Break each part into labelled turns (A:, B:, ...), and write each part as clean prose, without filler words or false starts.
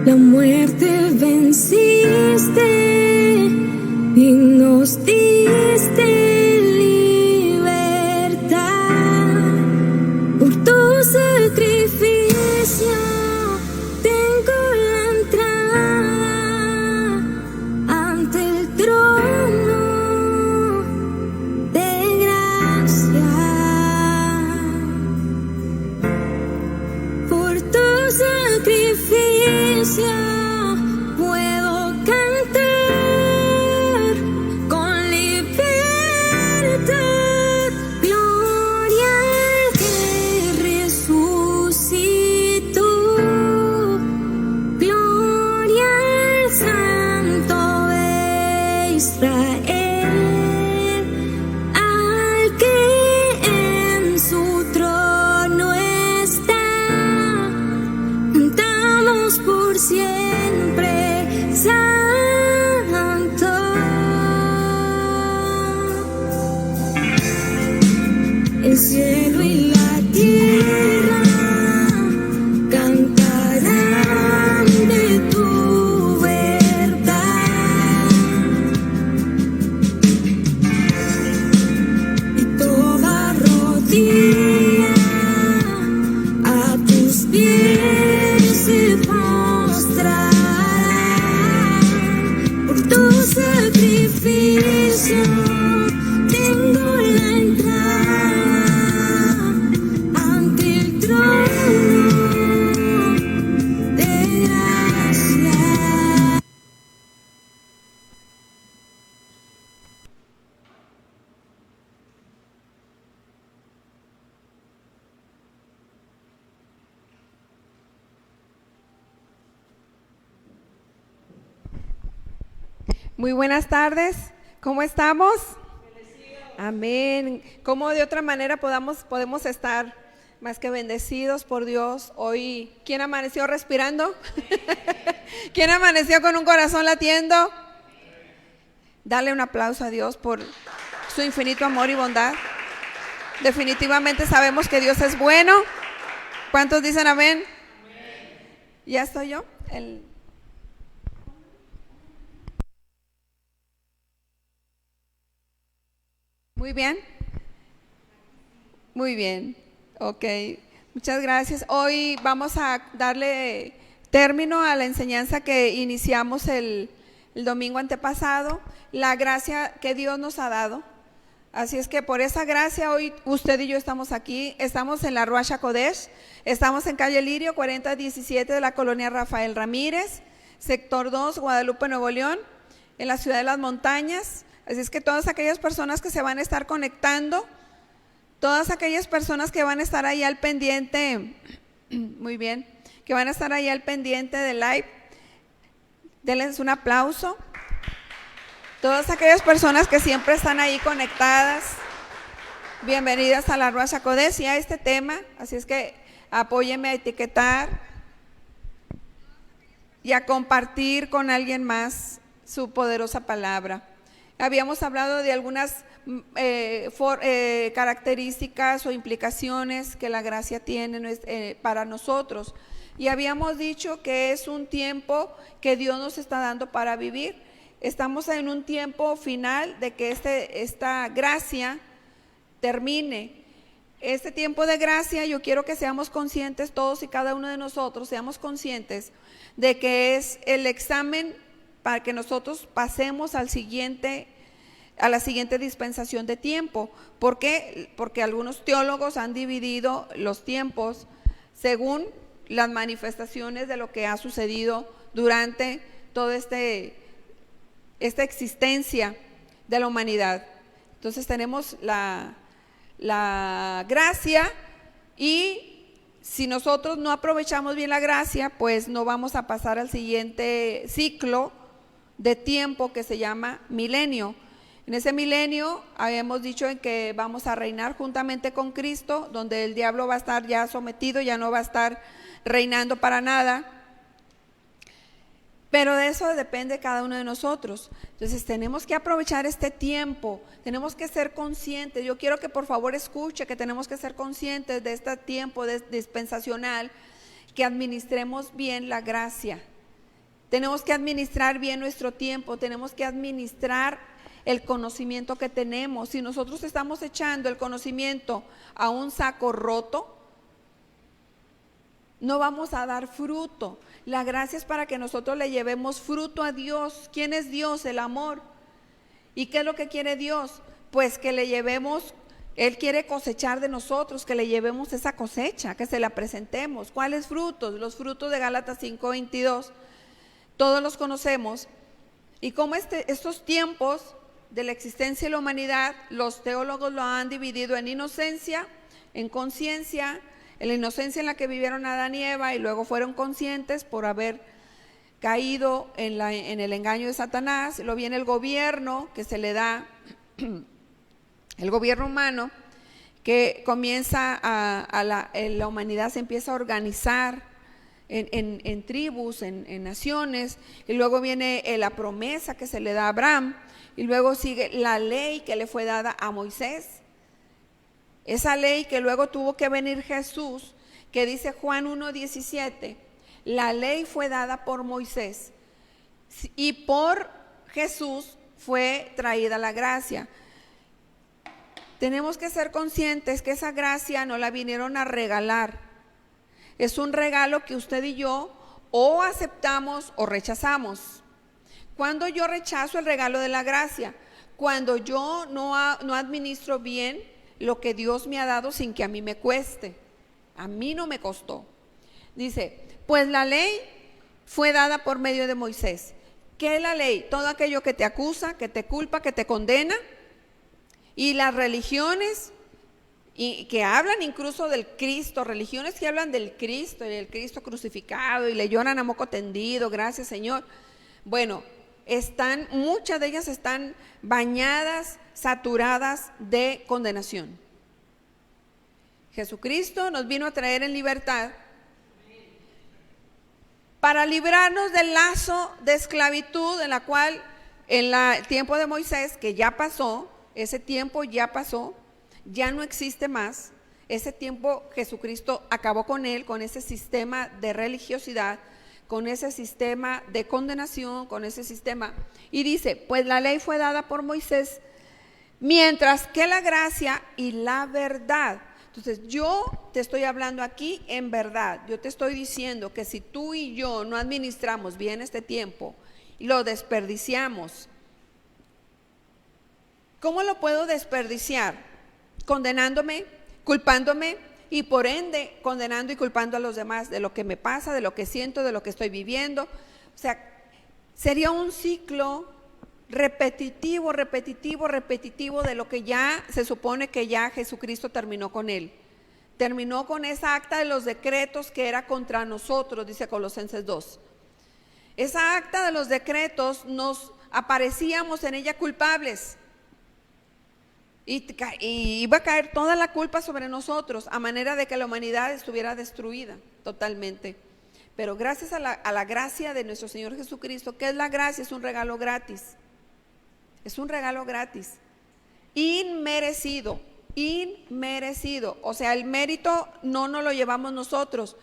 A: La muerte venciste y nos diste libertad. Por tu sacrificio tengo la entrada ante el trono de gracia. Por tu sacrificio puedo cantar con libertad. Gloria al que resucitó, gloria al Santo de Israel, al que en su trono está. Cantamos por siempre, Santo. El cielo y la tierra cantarán de tu verdad, y toda rodilla a tus pies se postrará. Por tu sacrificio tengo la entrada ante el trono de gracia.
B: Muy buenas tardes, ¿cómo estamos? Amén. ¿Cómo de otra manera podemos estar más que bendecidos por Dios? Hoy, ¿quién amaneció respirando? ¿Quién amaneció con un corazón latiendo? Dale un aplauso a Dios por su infinito amor y bondad. Definitivamente sabemos que Dios es bueno. ¿Cuántos dicen amén? ¿Ya estoy yo? Muy bien. Muy bien. Ok. Muchas gracias. Hoy vamos a darle término a la enseñanza que iniciamos el domingo antepasado, la gracia que Dios nos ha dado. Así es que por esa gracia hoy usted y yo estamos aquí, estamos en la Ruach HaKodesh, estamos en calle Lirio 4017 de la colonia Rafael Ramírez, sector 2, Guadalupe, Nuevo León, en la ciudad de las montañas. Así es que todas aquellas personas que se van a estar conectando, todas aquellas personas que van a estar ahí al pendiente, muy bien, que van a estar ahí al pendiente del live, denles un aplauso. Todas aquellas personas que siempre están ahí conectadas, bienvenidas a la Ruach HaKodesh y a este tema. Así es que apóyenme a etiquetar y a compartir con alguien más su poderosa palabra. Habíamos hablado de algunas características o implicaciones que la gracia tiene para nosotros, y habíamos dicho que es un tiempo que Dios nos está dando para vivir. Estamos en un tiempo final de que esta gracia termine. Este tiempo de gracia, yo quiero que seamos conscientes, todos y cada uno de nosotros, seamos conscientes de que es el examen para que nosotros pasemos a la siguiente dispensación de tiempo. ¿Por qué? Porque algunos teólogos han dividido los tiempos según las manifestaciones de lo que ha sucedido durante toda esta existencia de la humanidad. Entonces tenemos la gracia, y si nosotros no aprovechamos bien la gracia, pues no vamos a pasar al siguiente ciclo de tiempo que se llama milenio. En ese milenio habíamos dicho en que vamos a reinar juntamente con Cristo, donde el diablo va a estar ya sometido, ya no va a estar reinando para nada. Pero de eso depende cada uno de nosotros. Entonces tenemos que aprovechar este tiempo, tenemos que ser conscientes. Yo quiero que por favor escuche que tenemos que ser conscientes de este tiempo dispensacional, que administremos bien la gracia. Tenemos que administrar bien nuestro tiempo, tenemos que administrar el conocimiento que tenemos. Si nosotros estamos echando el conocimiento a un saco roto, no vamos a dar fruto. La gracia es para que nosotros le llevemos fruto a Dios. ¿Quién es Dios? El amor. ¿Y qué es lo que quiere Dios? Pues que le llevemos, Él quiere cosechar de nosotros, que le llevemos esa cosecha, que se la presentemos. ¿Cuáles frutos? Los frutos de Gálatas 5:22. Todos los conocemos. Y como estos tiempos de la existencia de la humanidad, los teólogos lo han dividido en inocencia, en conciencia, en la inocencia en la que vivieron Adán y Eva y luego fueron conscientes por haber caído en el engaño de Satanás. Luego viene el gobierno que se le da, el gobierno humano, que comienza la humanidad se empieza a organizar en tribus, en naciones, y luego viene la promesa que se le da a Abraham, y luego sigue la ley que le fue dada a Moisés. Esa ley que luego tuvo que venir Jesús, que dice Juan 1:17, la ley fue dada por Moisés y por Jesús fue traída la gracia. Tenemos que ser conscientes que esa gracia no la vinieron a regalar. Es un regalo que usted y yo o aceptamos o rechazamos. Cuando yo rechazo el regalo de la gracia, cuando yo no administro bien lo que Dios me ha dado sin que a mí me cueste. A mí no me costó. Dice, pues la ley fue dada por medio de Moisés. ¿Qué es la ley? Todo aquello que te acusa, que te culpa, que te condena. Y las religiones y que hablan incluso del Cristo, religiones que hablan del Cristo y del Cristo crucificado y le lloran a moco tendido, gracias Señor. Bueno, muchas de ellas están bañadas, saturadas de condenación. Jesucristo nos vino a traer en libertad para librarnos del lazo de esclavitud en la cual en el tiempo de Moisés, que ya pasó, ese tiempo ya pasó, ya no existe más. Ese tiempo Jesucristo acabó con él, con ese sistema de religiosidad, con ese sistema de condenación, con ese sistema. Y dice, pues la ley fue dada por Moisés, mientras que la gracia y la verdad. Entonces yo te estoy hablando aquí en verdad. Yo te estoy diciendo que si tú y yo no administramos bien este tiempo y lo desperdiciamos, ¿cómo lo puedo desperdiciar? Condenándome, culpándome y por ende condenando y culpando a los demás de lo que me pasa, de lo que siento, de lo que estoy viviendo. O sea, sería un ciclo repetitivo de lo que ya se supone que ya Jesucristo terminó con él. Terminó con esa acta de los decretos que era contra nosotros, dice Colosenses 2. Esa acta de los decretos nos aparecíamos en ella culpables. Y iba a caer toda la culpa sobre nosotros, a manera de que la humanidad estuviera destruida totalmente. Pero gracias a la gracia de nuestro Señor Jesucristo, ¿qué es la gracia? Es un regalo gratis. Es un regalo gratis. Inmerecido. O sea, el mérito no nos lo llevamos nosotros,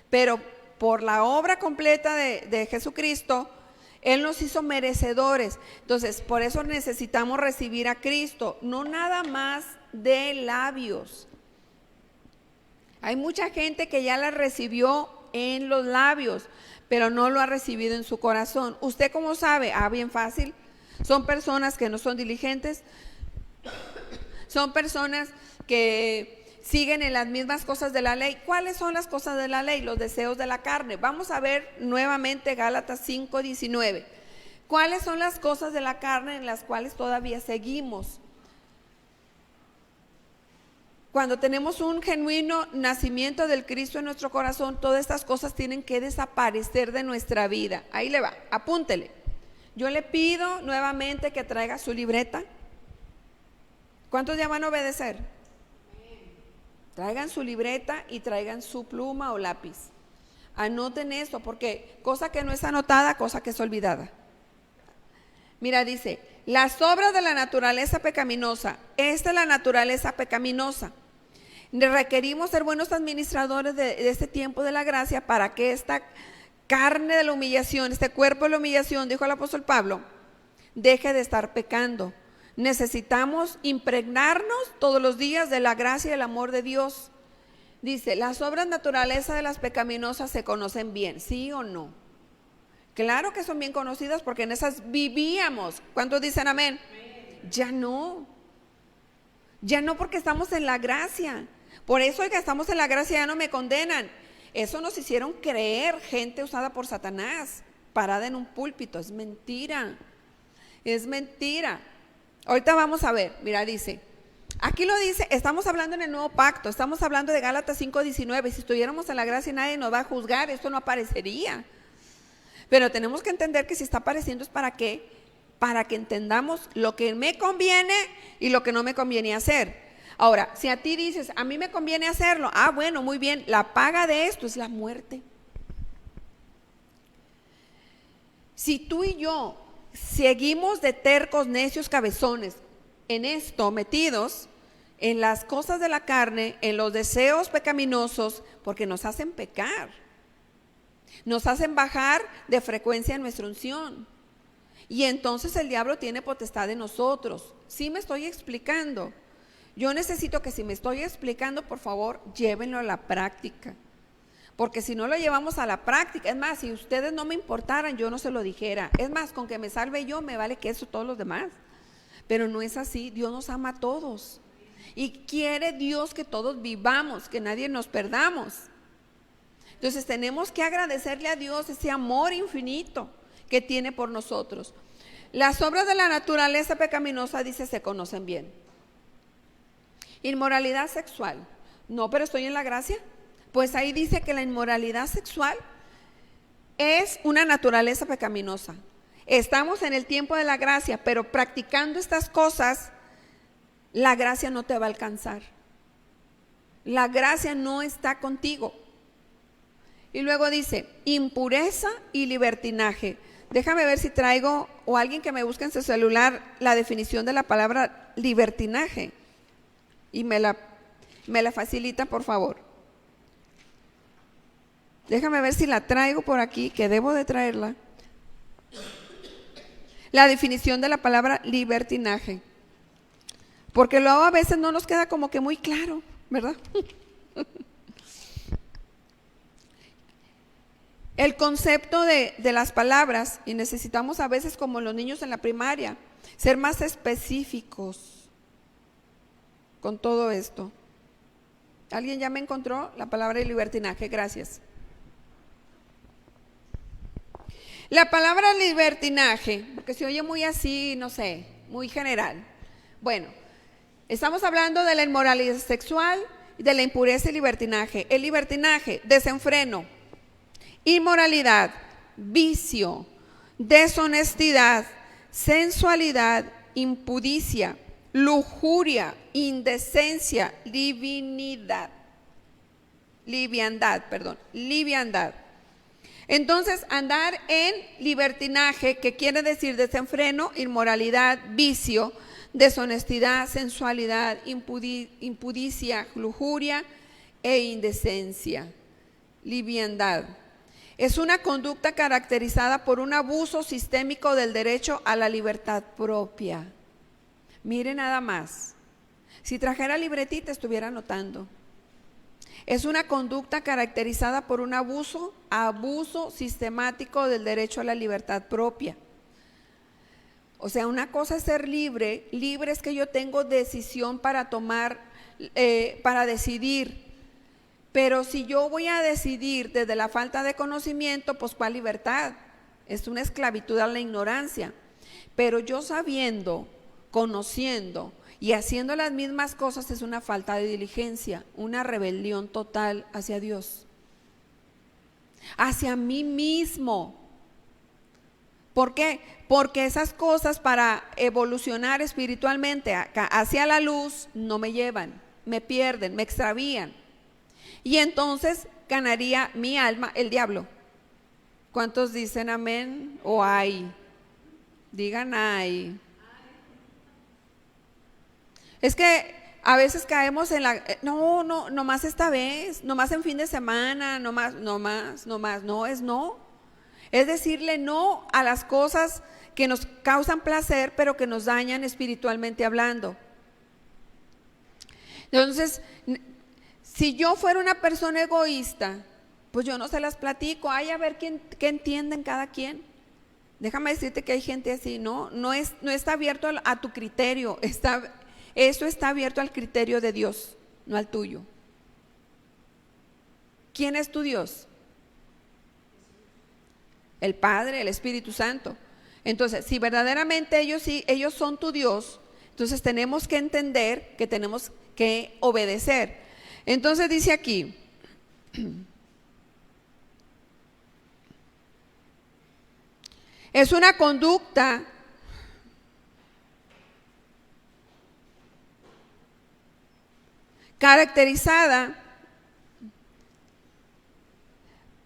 B: pero por la obra completa de Jesucristo, Él nos hizo merecedores. Entonces, por eso necesitamos recibir a Cristo, no nada más de labios. Hay mucha gente que ya la recibió en los labios, pero no lo ha recibido en su corazón. ¿Usted cómo sabe? Bien fácil. Son personas que no son diligentes, son personas que siguen en las mismas cosas de la ley. ¿Cuáles son las cosas de la ley? Los deseos de la carne. Vamos a ver nuevamente Gálatas 5:19. ¿Cuáles son las cosas de la carne en las cuales todavía seguimos? Cuando tenemos un genuino nacimiento del Cristo en nuestro corazón, todas estas cosas tienen que desaparecer de nuestra vida. Ahí le va, apúntele. Yo le pido nuevamente que traiga su libreta. ¿Cuántos ya van a obedecer? Traigan su libreta y traigan su pluma o lápiz. Anoten esto, porque cosa que no es anotada, cosa que es olvidada. Mira, dice, las obras de la naturaleza pecaminosa. Esta es la naturaleza pecaminosa. Requerimos ser buenos administradores de este tiempo de la gracia para que esta carne de la humillación, este cuerpo de la humillación, dijo el apóstol Pablo, deje de estar pecando. Necesitamos impregnarnos todos los días de la gracia y el amor de Dios. Dice, las obras naturaleza de las pecaminosas se conocen bien, ¿sí o no? Claro que son bien conocidas porque en esas vivíamos. ¿Cuántos dicen amén? Ya no porque estamos en la gracia. Por eso hoy que estamos en la gracia ya no me condenan. Eso nos hicieron creer gente usada por Satanás, parada en un púlpito. Es mentira, es mentira. Ahorita vamos a ver, mira, dice, aquí lo dice, estamos hablando en el nuevo pacto, estamos hablando de Gálatas 5:19. Si estuviéramos en la gracia nadie nos va a juzgar, esto no aparecería. Pero tenemos que entender que si está apareciendo es para qué, para que entendamos lo que me conviene y lo que no me conviene hacer. Ahora, si a ti dices, a mí me conviene hacerlo, bueno, muy bien, la paga de esto es la muerte. Si tú y yo seguimos de tercos, necios, cabezones en esto, metidos en las cosas de la carne, en los deseos pecaminosos, porque nos hacen pecar, nos hacen bajar de frecuencia en nuestra unción. Y entonces el diablo tiene potestad de nosotros. ¿Sí me estoy explicando? Yo necesito que si me estoy explicando, por favor, llévenlo a la práctica. Porque si no lo llevamos a la práctica, es más, si ustedes no me importaran, yo no se lo dijera. Es más, con que me salve yo, me vale que eso todos los demás. Pero no es así, Dios nos ama a todos. Y quiere Dios que todos vivamos, que nadie nos perdamos. Entonces tenemos que agradecerle a Dios ese amor infinito que tiene por nosotros. Las obras de la naturaleza pecaminosa, dice, se conocen bien. Inmoralidad sexual. No, pero estoy en la gracia. Pues ahí dice que la inmoralidad sexual es una naturaleza pecaminosa. Estamos en el tiempo de la gracia, pero practicando estas cosas, la gracia no te va a alcanzar. La gracia no está contigo. Y luego dice, impureza y libertinaje. Déjame ver si traigo, o alguien que me busque en su celular, la definición de la palabra libertinaje. Y me la facilita, por favor. Déjame ver si la traigo por aquí, que debo de traerla. La definición de la palabra libertinaje. Porque luego a veces no nos queda como que muy claro, ¿verdad? El concepto de las palabras, y necesitamos a veces como los niños en la primaria, ser más específicos con todo esto. ¿Alguien ya me encontró la palabra de libertinaje? Gracias. La palabra libertinaje, porque se oye muy así, no sé, muy general. Bueno, estamos hablando de la inmoralidad sexual, de la impureza y libertinaje. El libertinaje, desenfreno, inmoralidad, vicio, deshonestidad, sensualidad, impudicia, lujuria, indecencia, liviandad. Entonces, andar en libertinaje, que quiere decir desenfreno, inmoralidad, vicio, deshonestidad, sensualidad, impudicia, lujuria e indecencia, liviandad. Es una conducta caracterizada por un abuso sistémico del derecho a la libertad propia. Mire nada más, si trajera libretita estuviera anotando. Es una conducta caracterizada por un abuso sistemático del derecho a la libertad propia. O sea, una cosa es ser libre es que yo tengo decisión para tomar, para decidir. Pero si yo voy a decidir desde la falta de conocimiento, pues ¿cuál libertad? Es una esclavitud a la ignorancia. Pero yo sabiendo, conociendo y haciendo las mismas cosas es una falta de diligencia, una rebelión total hacia Dios, hacia mí mismo. ¿Por qué? Porque esas cosas para evolucionar espiritualmente hacia la luz no me llevan, me pierden, me extravían. Y entonces ganaría mi alma el diablo. ¿Cuántos dicen amén o ay? Digan ay. Es que a veces caemos en la, nomás esta vez, nomás en fin de semana, nomás, no es no. Es decirle no a las cosas que nos causan placer, pero que nos dañan espiritualmente hablando. Entonces, si yo fuera una persona egoísta, pues yo no se las platico. Ay, a ver qué entienden cada quien. Déjame decirte que hay gente así, no está abierto a tu criterio, eso está abierto al criterio de Dios, no al tuyo. ¿Quién es tu Dios? El Padre, el Espíritu Santo. Entonces, si verdaderamente ellos son tu Dios, entonces tenemos que entender que tenemos que obedecer. Entonces dice aquí, es una conducta caracterizada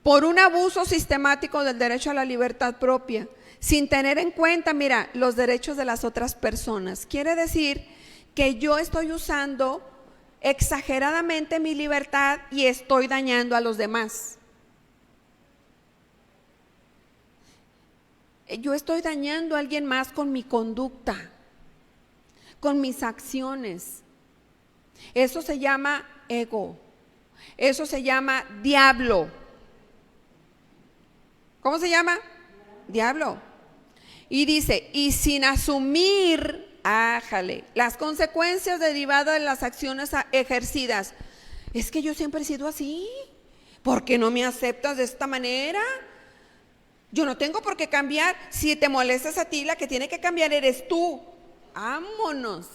B: por un abuso sistemático del derecho a la libertad propia, sin tener en cuenta, mira, los derechos de las otras personas. Quiere decir que yo estoy usando exageradamente mi libertad y estoy dañando a los demás. Yo estoy dañando a alguien más con mi conducta, con mis acciones. Eso se llama ego, eso se llama diablo. ¿Cómo se llama? Diablo. Y dice, y sin asumir, las consecuencias derivadas de las acciones ejercidas. Es que yo siempre he sido así. ¿Por qué no me aceptas de esta manera? Yo no tengo por qué cambiar. Si te molestas a ti, la que tiene que cambiar eres tú. Vámonos.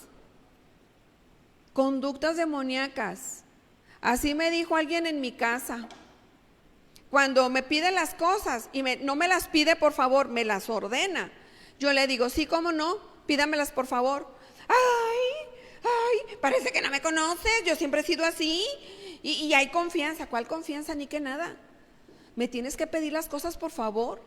B: Conductas demoníacas. Así me dijo alguien en mi casa. Cuando me pide las cosas y no me las pide por favor, me las ordena. Yo le digo, sí, cómo no, pídamelas por favor. Ay, parece que no me conoces, yo siempre he sido así. Y hay confianza. ¿Cuál confianza? Ni que nada. Me tienes que pedir las cosas por favor.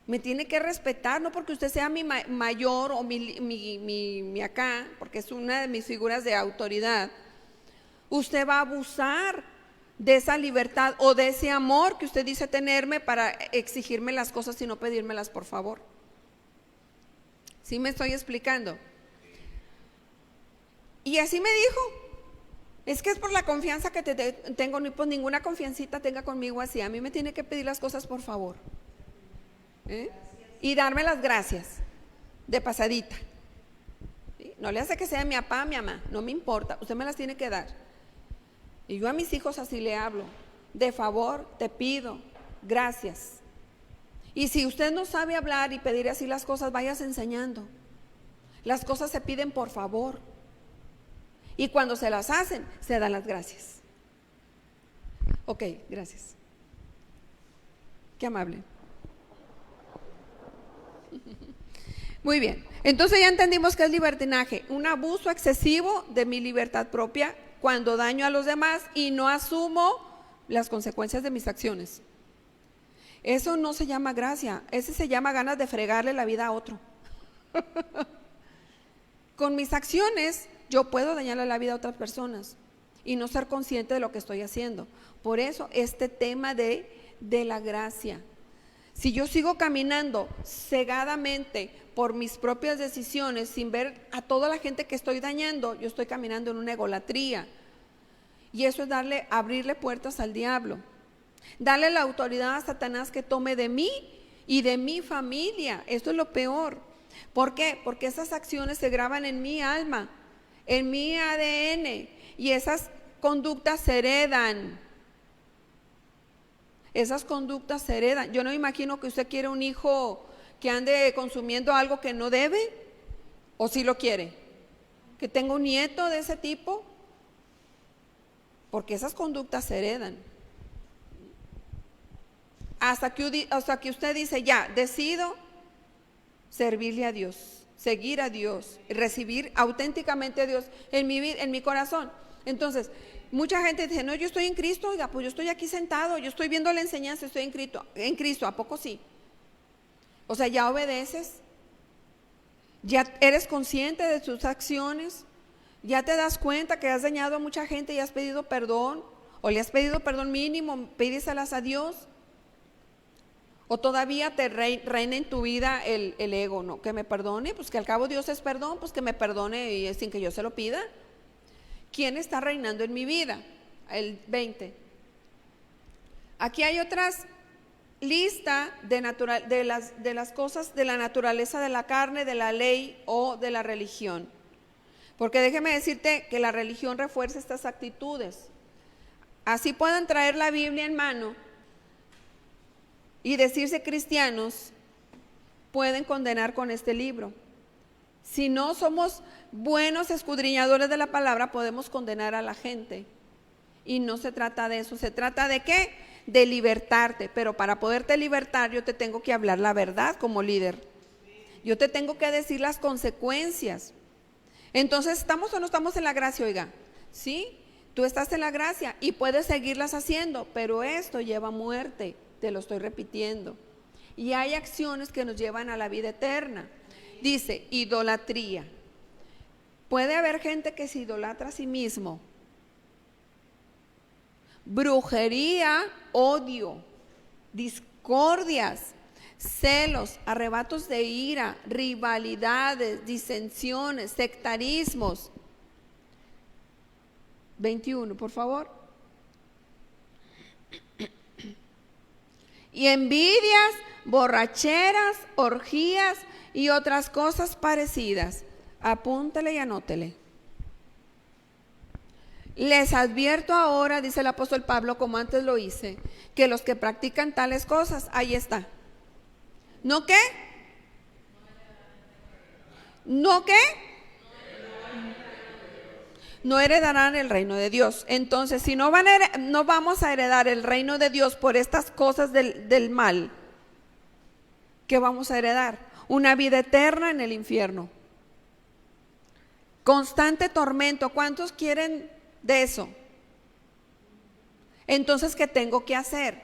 B: Me tiene que respetar, no porque usted sea mi mayor o mi acá, porque es una de mis figuras de autoridad. Usted va a abusar de esa libertad o de ese amor que usted dice tenerme para exigirme las cosas y no pedírmelas por favor. ¿Sí me estoy explicando? Y así me dijo. Es que es por la confianza que te tengo, ni por ninguna confiancita tenga conmigo así. A mí me tiene que pedir las cosas por favor. Y darme las gracias de pasadita. ¿Sí? No le hace que sea mi papá, mi mamá, no me importa, usted me las tiene que dar. Y yo a mis hijos así le hablo, de favor te pido, gracias. Y si usted no sabe hablar y pedir así las cosas, váyase enseñando. Las cosas se piden por favor. Y cuando se las hacen, se dan las gracias. Ok, gracias. Qué amable. Muy bien, entonces ya entendimos que es libertinaje, un abuso excesivo de mi libertad propia cuando daño a los demás y no asumo las consecuencias de mis acciones. Eso no se llama gracia, ese se llama ganas de fregarle la vida a otro. Con mis acciones yo puedo dañarle la vida a otras personas y no ser consciente de lo que estoy haciendo. Por eso este tema de la gracia. Si yo sigo caminando cegadamente por mis propias decisiones sin ver a toda la gente que estoy dañando, yo estoy caminando en una egolatría. Y eso es abrirle puertas al diablo. Darle la autoridad a Satanás que tome de mí y de mi familia. Esto es lo peor. ¿Por qué? Porque esas acciones se graban en mi alma, en mi ADN, y esas conductas se heredan. Esas conductas se heredan. Yo no imagino que usted quiere un hijo que ande consumiendo algo que no debe, o si lo quiere, que tenga un nieto de ese tipo, porque esas conductas se heredan. Hasta que usted dice, ya, decido servirle a Dios, seguir a Dios, recibir auténticamente a Dios en mi vida, en mi corazón. Entonces, mucha gente dice, no, yo estoy en Cristo, oiga, pues yo estoy aquí sentado, yo estoy viendo la enseñanza, estoy en Cristo, ¿a poco sí? O sea, ya obedeces, ya eres consciente de tus acciones, ya te das cuenta que has dañado a mucha gente y has pedido perdón, o le has pedido perdón mínimo, pídeselas a Dios. O todavía te reina en tu vida el ego, ¿no? Que me perdone, pues que al cabo Dios es perdón, pues que me perdone y sin que yo se lo pida. ¿Quién está reinando en mi vida? El 20. Aquí hay otras lista de las cosas de la naturaleza de la carne, de la ley o de la religión. Porque déjeme decirte que la religión refuerza estas actitudes. Así puedan traer la Biblia en mano y decirse cristianos, pueden condenar con este libro. Si no somos buenos escudriñadores de la palabra, podemos condenar a la gente. Y no se trata de eso. ¿Se trata de qué? De libertarte. Pero para poderte libertar, yo te tengo que hablar la verdad como líder. Yo te tengo que decir las consecuencias. Entonces, ¿estamos o no estamos en la gracia, oiga? ¿Sí? Tú estás en la gracia y puedes seguirlas haciendo, pero esto lleva a muerte, te lo estoy repitiendo. Y hay acciones que nos llevan a la vida eterna. Dice, idolatría. Puede haber gente que se idolatra a sí mismo. Brujería, odio, discordias, celos, arrebatos de ira, rivalidades, disensiones, sectarismos. 21, por favor. Y envidias, borracheras, orgías y otras cosas parecidas. Apúntele y anótele. Les advierto ahora, dice el apóstol Pablo, como antes lo hice, que los que practican tales cosas, ahí está. ¿No qué? ¿No qué? No heredarán el reino de Dios. Entonces, si no vamos a heredar el reino de Dios por estas cosas del mal, ¿qué vamos a heredar? Una vida eterna en el infierno. Constante tormento. ¿Cuántos quieren de eso? Entonces, ¿qué tengo que hacer?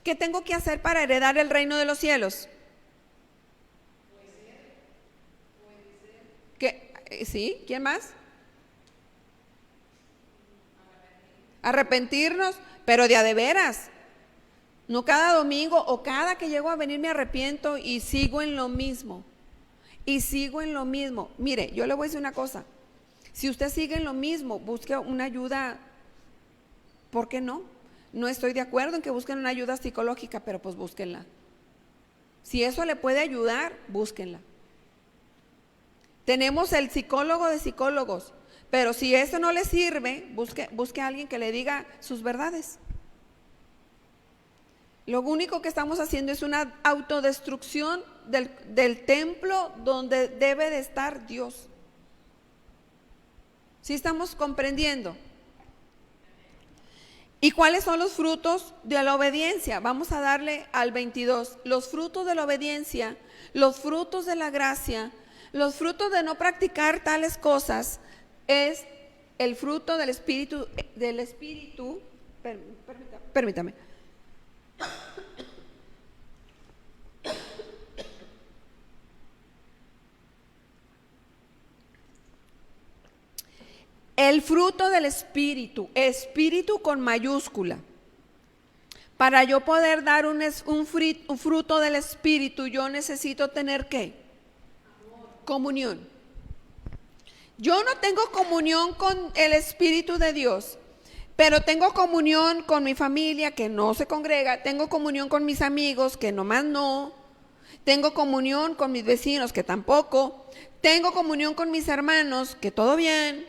B: ¿Qué tengo que hacer para heredar el reino de los cielos? ¿Qué? ¿Sí? ¿Quién más? Arrepentirnos, pero de a de veras. No cada domingo o cada que llego a venir me arrepiento y sigo en lo mismo. Y sigo en lo mismo. Mire, yo le voy a decir una cosa. Si usted sigue en lo mismo, busque una ayuda. ¿Por qué no? No estoy de acuerdo en que busquen una ayuda psicológica, pero pues búsquenla. Si eso le puede ayudar, búsquenla. Tenemos el psicólogo de psicólogos, pero si eso no le sirve, busque a alguien que le diga sus verdades. Lo único que estamos haciendo es una autodestrucción del templo donde debe de estar Dios. ¿Sí estamos comprendiendo? ¿Y cuáles son los frutos de la obediencia? Vamos a darle al 22. Los frutos de la obediencia, los frutos de la gracia, los frutos de no practicar tales cosas, es el fruto del Espíritu, permítame. El fruto del Espíritu, Espíritu con mayúscula. Para yo poder dar un fruto del Espíritu, yo necesito tener ¿qué? Comunión. Yo no tengo comunión con el Espíritu de Dios, pero tengo comunión con mi familia que no se congrega, tengo comunión con mis amigos que nomás no, tengo comunión con mis vecinos que tampoco, tengo comunión con mis hermanos que todo bien,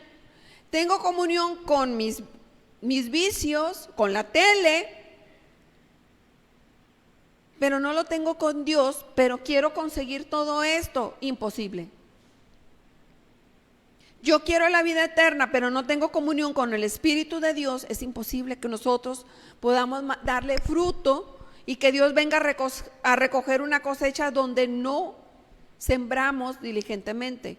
B: tengo comunión con mis vicios, con la tele, pero no lo tengo con Dios, pero quiero conseguir todo esto, imposible. Yo quiero la vida eterna, pero no tengo comunión con el Espíritu de Dios. Es imposible que nosotros podamos darle fruto y que Dios venga a recoger una cosecha donde no sembramos diligentemente.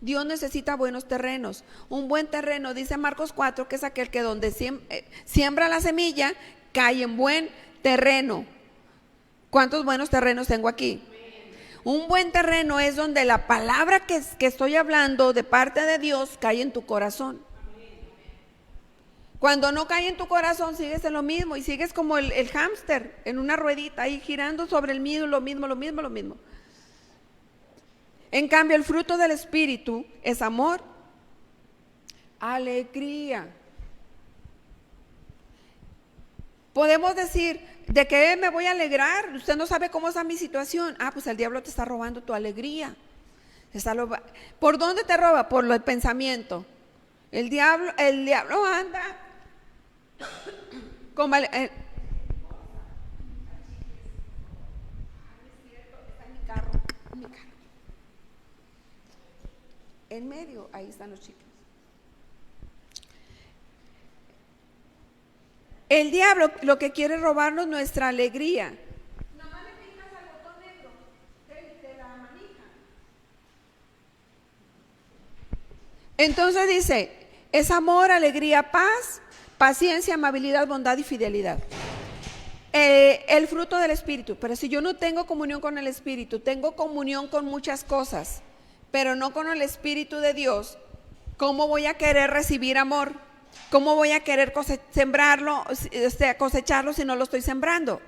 B: Dios necesita buenos terrenos. Un buen terreno, dice Marcos 4, que es aquel que donde siembra la semilla, cae en buen terreno. ¿Cuántos buenos terrenos tengo aquí? Un buen terreno es donde la palabra que estoy hablando de parte de Dios cae en tu corazón. Cuando no cae en tu corazón, sigues en lo mismo y sigues como el hámster en una ruedita ahí girando sobre el mismo, lo mismo, lo mismo, lo mismo. En cambio, el fruto del Espíritu es amor, alegría. Podemos decir, ¿de qué me voy a alegrar? Usted no sabe cómo está mi situación. Ah, pues el diablo te está robando tu alegría. ¿Por dónde te roba? Por el pensamiento. El diablo anda como está en mi carro. En medio, ahí están los chicos. El diablo lo que quiere es robarnos nuestra alegría. Nada más le picas al botón negro de la manija. Entonces dice, es amor, alegría, paz, paciencia, amabilidad, bondad y fidelidad. El fruto del Espíritu. Pero si yo no tengo comunión con el Espíritu, tengo comunión con muchas cosas, pero no con el Espíritu de Dios, ¿cómo voy a querer recibir amor? ¿Cómo voy a querer sembrarlo, cosecharlo si no lo estoy sembrando?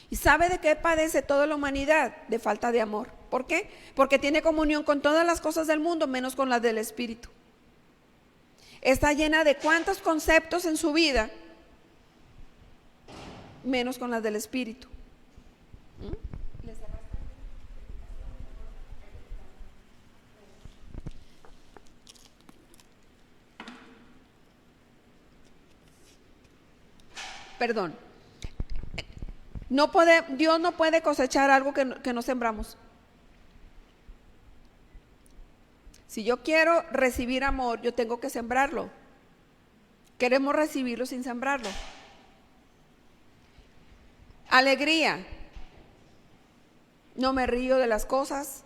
B: ¿Y sabe de qué padece toda la humanidad? De falta de amor. ¿Por qué? Porque tiene comunión con todas las cosas del mundo, menos con las del Espíritu. Está llena de cuántos conceptos en su vida, menos con las del Espíritu. Perdón. Dios no puede cosechar algo que no sembramos. Si yo quiero recibir amor, yo tengo que sembrarlo. Queremos recibirlo sin sembrarlo. Alegría. No me río de las cosas.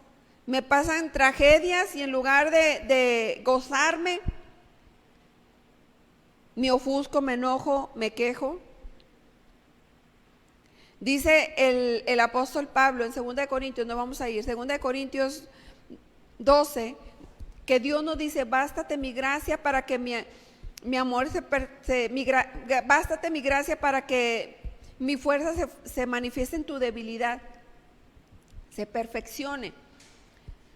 B: Me pasan tragedias y en lugar de gozarme, me ofusco, me enojo, me quejo. Dice el apóstol Pablo en 2 Corintios, no vamos a ir, 2 Corintios 12, que Dios nos dice, bástate mi gracia para que mi amor bástate mi gracia para que mi fuerza se manifieste en tu debilidad, se perfeccione.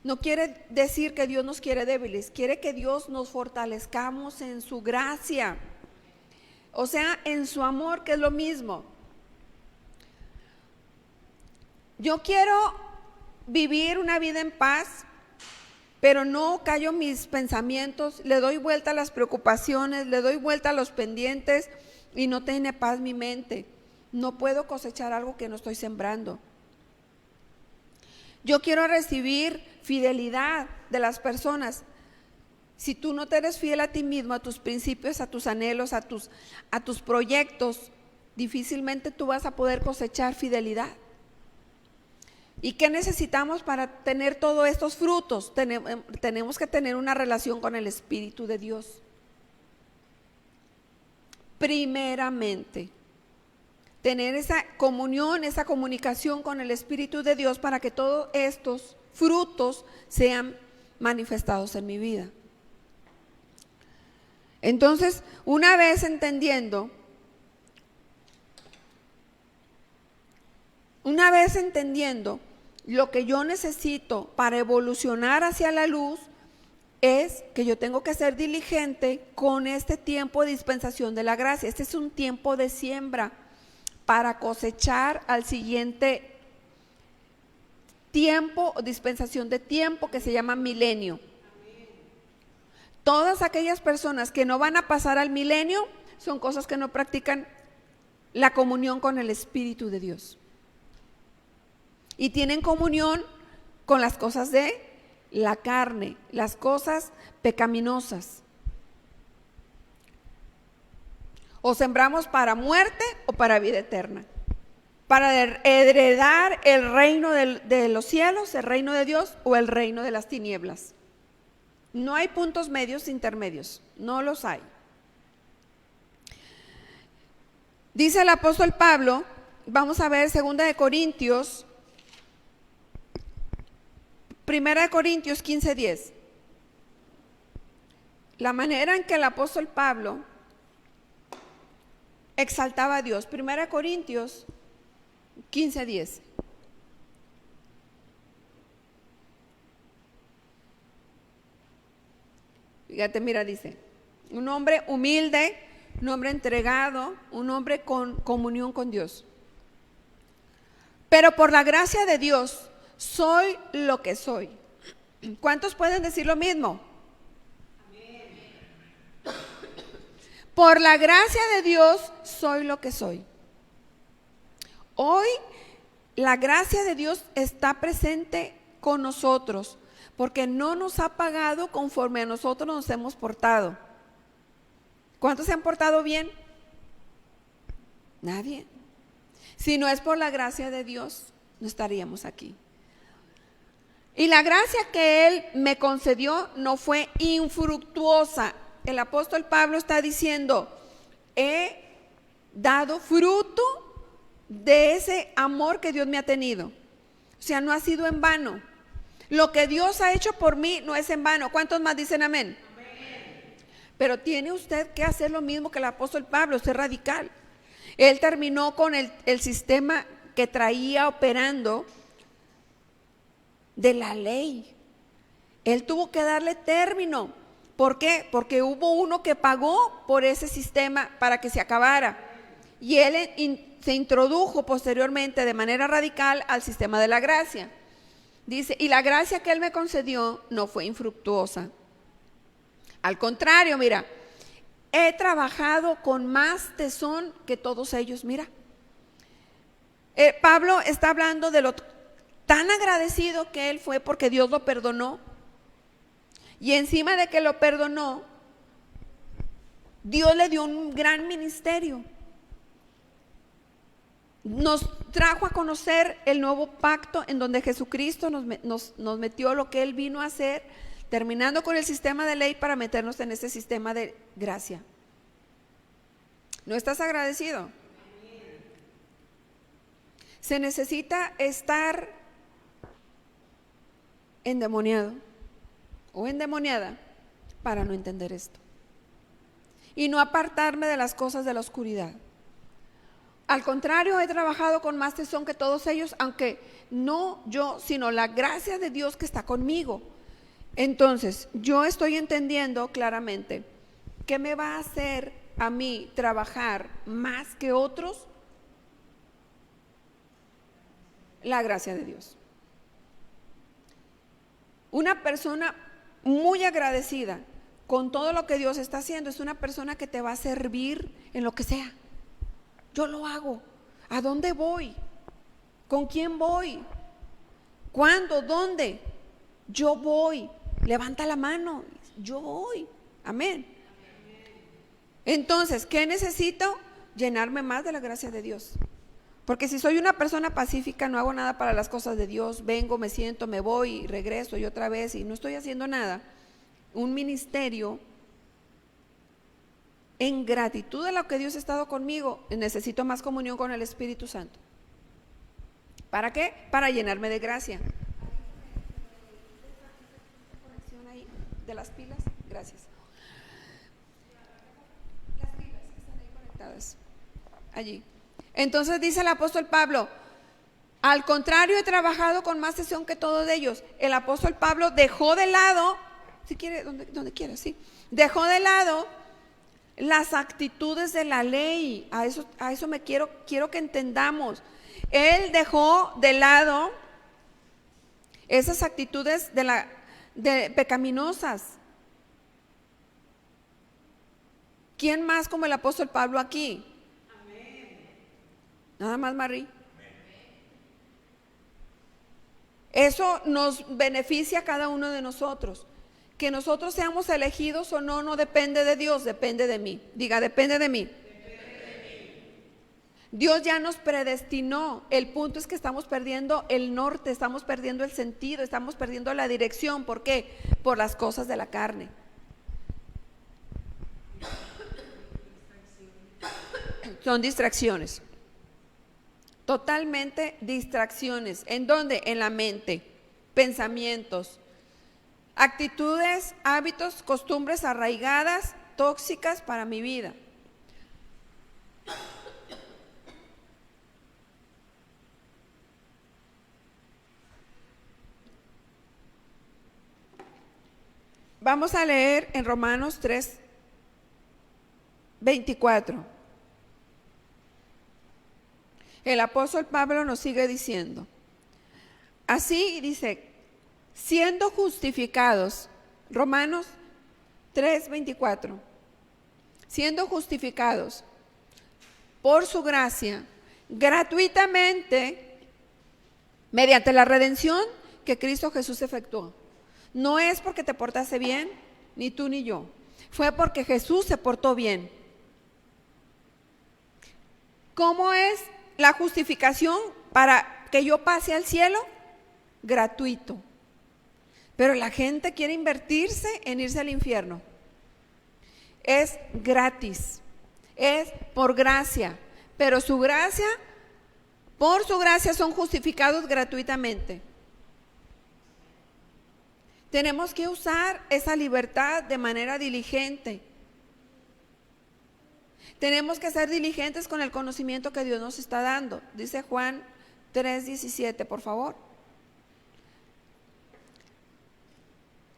B: No quiere decir que Dios nos quiere débiles, quiere que Dios nos fortalezcamos en su gracia, o sea, en su amor, que es lo mismo. Yo quiero vivir una vida en paz, pero no callo mis pensamientos, le doy vuelta a las preocupaciones, le doy vuelta a los pendientes y no tiene paz mi mente. No puedo cosechar algo que no estoy sembrando. Yo quiero recibir fidelidad de las personas. Si tú no te eres fiel a ti mismo, a tus principios, a tus anhelos, a tus proyectos, difícilmente tú vas a poder cosechar fidelidad. ¿Y qué necesitamos para tener todos estos frutos? Tenemos que tener una relación con el Espíritu de Dios. Primeramente, tener esa comunión, esa comunicación con el Espíritu de Dios para que todos estos frutos sean manifestados en mi vida. Entonces, una vez entendiendo lo que yo necesito para evolucionar hacia la luz, es que yo tengo que ser diligente con este tiempo de dispensación de la gracia. Este es un tiempo de siembra para cosechar al siguiente tiempo, dispensación de tiempo que se llama milenio. Todas aquellas personas que no van a pasar al milenio son cosas que no practican la comunión con el Espíritu de Dios. Y tienen comunión con las cosas de la carne, las cosas pecaminosas. O sembramos para muerte o para vida eterna. Para heredar el reino de los cielos, el reino de Dios o el reino de las tinieblas. No hay puntos medios intermedios, no los hay. Dice el apóstol Pablo, vamos a ver 2 Corintios 15:10. la manera en que el apóstol Pablo exaltaba a Dios. 1 Corintios 15:10. Fíjate, mira, dice, un hombre humilde, un hombre entregado, un hombre con comunión con Dios. Pero por la gracia de Dios soy lo que soy. ¿Cuántos pueden decir lo mismo? Por la gracia de Dios soy lo que soy. Hoy la gracia de Dios está presente con nosotros, porque no nos ha pagado conforme a nosotros nos hemos portado. ¿Cuántos se han portado bien? Nadie. Si no es por la gracia de Dios, no estaríamos aquí. Y la gracia que Él me concedió no fue infructuosa. El apóstol Pablo está diciendo, he dado fruto de ese amor que Dios me ha tenido. O sea, no ha sido en vano. Lo que Dios ha hecho por mí no es en vano. ¿Cuántos más dicen amén? Amén. Pero tiene usted que hacer lo mismo que el apóstol Pablo, ser radical. Él terminó con el sistema que traía operando de la ley. Él tuvo que darle término. ¿Por qué? Porque hubo uno que pagó por ese sistema para que se acabara. Y él se introdujo posteriormente de manera radical al sistema de la gracia. Dice, y la gracia que Él me concedió no fue infructuosa. Al contrario, mira, he trabajado con más tesón que todos ellos. Mira, Pablo está hablando de lo tan agradecido que él fue porque Dios lo perdonó. Y encima de que lo perdonó, Dios le dio un gran ministerio. Nos trajo a conocer el nuevo pacto en donde Jesucristo nos metió lo que Él vino a hacer, terminando con el sistema de ley para meternos en ese sistema de gracia. ¿No estás agradecido? Se necesita estar endemoniado o endemoniada para no entender esto y no apartarme de las cosas de la oscuridad. Al contrario, he trabajado con más tesón que todos ellos, aunque no yo, sino la gracia de Dios que está conmigo. Entonces, yo estoy entendiendo claramente ¿qué me va a hacer a mí trabajar más que otros? La gracia de Dios. Una persona muy agradecida con todo lo que Dios está haciendo es una persona que te va a servir en lo que sea. Yo lo hago. ¿A dónde voy? ¿Con quién voy? ¿Cuándo? ¿Dónde? Yo voy. Levanta la mano. Yo voy. Amén. Entonces, ¿qué necesito? Llenarme más de la gracia de Dios. Porque si soy una persona pacífica, no hago nada para las cosas de Dios, vengo, me siento, me voy, regreso y otra vez y no estoy haciendo nada. Un ministerio en gratitud a lo que Dios ha estado conmigo, necesito más comunión con el Espíritu Santo. ¿Para qué? Para llenarme de gracia. ¿Conexión ahí de las pilas? Gracias. Las pilas que están ahí conectadas. Allí. Entonces dice el apóstol Pablo, al contrario, he trabajado con más tesón que todos ellos. El apóstol Pablo dejó de lado, si quiere, donde quiera, sí, dejó de lado las actitudes de la ley. A eso me quiero que entendamos. Él dejó de lado esas actitudes de pecaminosas. ¿Quién más como el apóstol Pablo aquí? Nada más, Marí. Eso nos beneficia a cada uno de nosotros. Que nosotros seamos elegidos o no, no depende de Dios, depende de mí. Diga, depende de mí. Dios ya nos predestinó. El punto es que estamos perdiendo el norte, estamos perdiendo el sentido, estamos perdiendo la dirección. ¿Por qué? Por las cosas de la carne. Son distracciones. Totalmente distracciones. ¿En dónde? En la mente, pensamientos. actitudes, hábitos, costumbres arraigadas, tóxicas para mi vida. Vamos a leer en Romanos 3:24. El apóstol Pablo nos sigue diciendo, así dice, siendo justificados, Romanos 3:24, siendo justificados por su gracia, gratuitamente, mediante la redención que Cristo Jesús efectuó. No es porque te portaste bien, ni tú ni yo. Fue porque Jesús se portó bien. ¿Cómo es la justificación para que yo pase al cielo? Gratuito. Pero la gente quiere invertirse en irse al infierno. Es gratis. Es por gracia. Pero su gracia, por su gracia son justificados gratuitamente. Tenemos que usar esa libertad de manera diligente. Tenemos que ser diligentes con el conocimiento que Dios nos está dando. Dice Juan 3:17, por favor.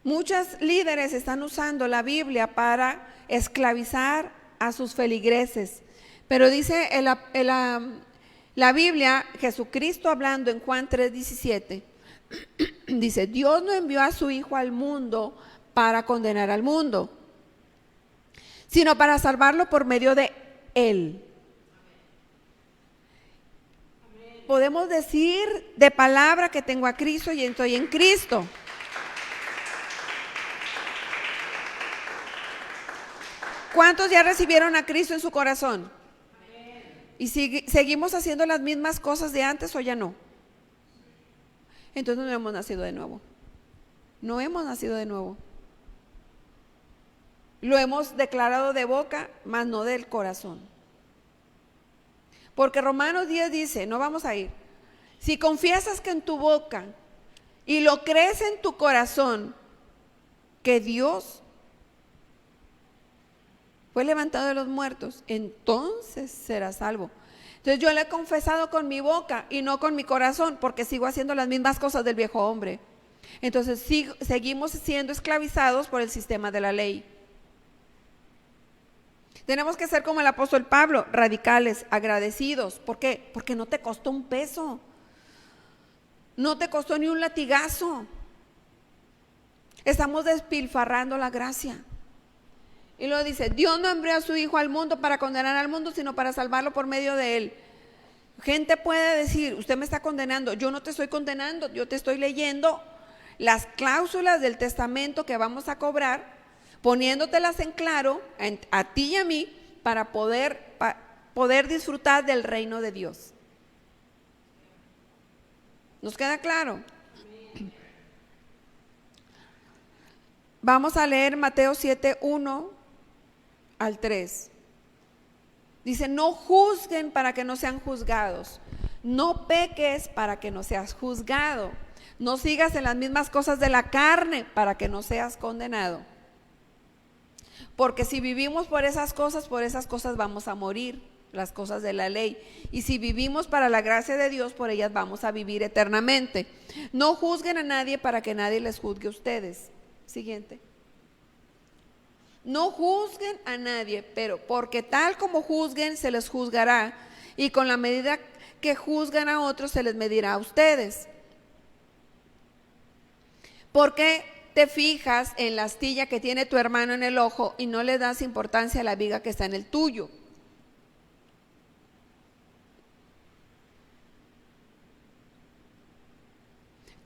B: Muchos líderes están usando la Biblia para esclavizar a sus feligreses. Pero dice la Biblia, Jesucristo hablando en Juan 3:17, dice, Dios no envió a su Hijo al mundo para condenar al mundo, sino para salvarlo por medio de Él. Podemos decir de palabra que tengo a Cristo y estoy en Cristo. ¿Cuántos ya recibieron a Cristo en su corazón? ¿Y seguimos haciendo las mismas cosas de antes o ya no? Entonces no hemos nacido de nuevo. No hemos nacido de nuevo. Lo hemos declarado de boca, mas no del corazón. Porque Romanos 10 dice, no vamos a ir, si confiesas que en tu boca y lo crees en tu corazón, que Dios fue levantado de los muertos, entonces serás salvo. Entonces yo le he confesado con mi boca y no con mi corazón, porque sigo haciendo las mismas cosas del viejo hombre. Entonces seguimos siendo esclavizados por el sistema de la ley. Tenemos que ser como el apóstol Pablo, radicales, agradecidos. ¿Por qué? Porque no te costó un peso, no te costó ni un latigazo. Estamos despilfarrando la gracia. Y luego dice, Dios no envió a su Hijo al mundo para condenar al mundo, sino para salvarlo por medio de Él. Gente puede decir, usted me está condenando. Yo no te estoy condenando, yo te estoy leyendo las cláusulas del testamento que vamos a cobrar, poniéndotelas en claro a ti y a mí para poder disfrutar del reino de Dios. ¿Nos queda claro? Vamos a leer Mateo 7:1 al 3. Dice, no juzguen para que no sean juzgados. No peques para que no seas juzgado. No sigas en las mismas cosas de la carne para que no seas condenado. Porque si vivimos por esas cosas vamos a morir, las cosas de la ley. Y si vivimos para la gracia de Dios, por ellas vamos a vivir eternamente. No juzguen a nadie para que nadie les juzgue a ustedes. Siguiente. No juzguen a nadie, pero porque tal como juzguen se les juzgará, y con la medida que juzgan a otros se les medirá a ustedes. ¿Por qué te fijas en la astilla que tiene tu hermano en el ojo y no le das importancia a la viga que está en el tuyo?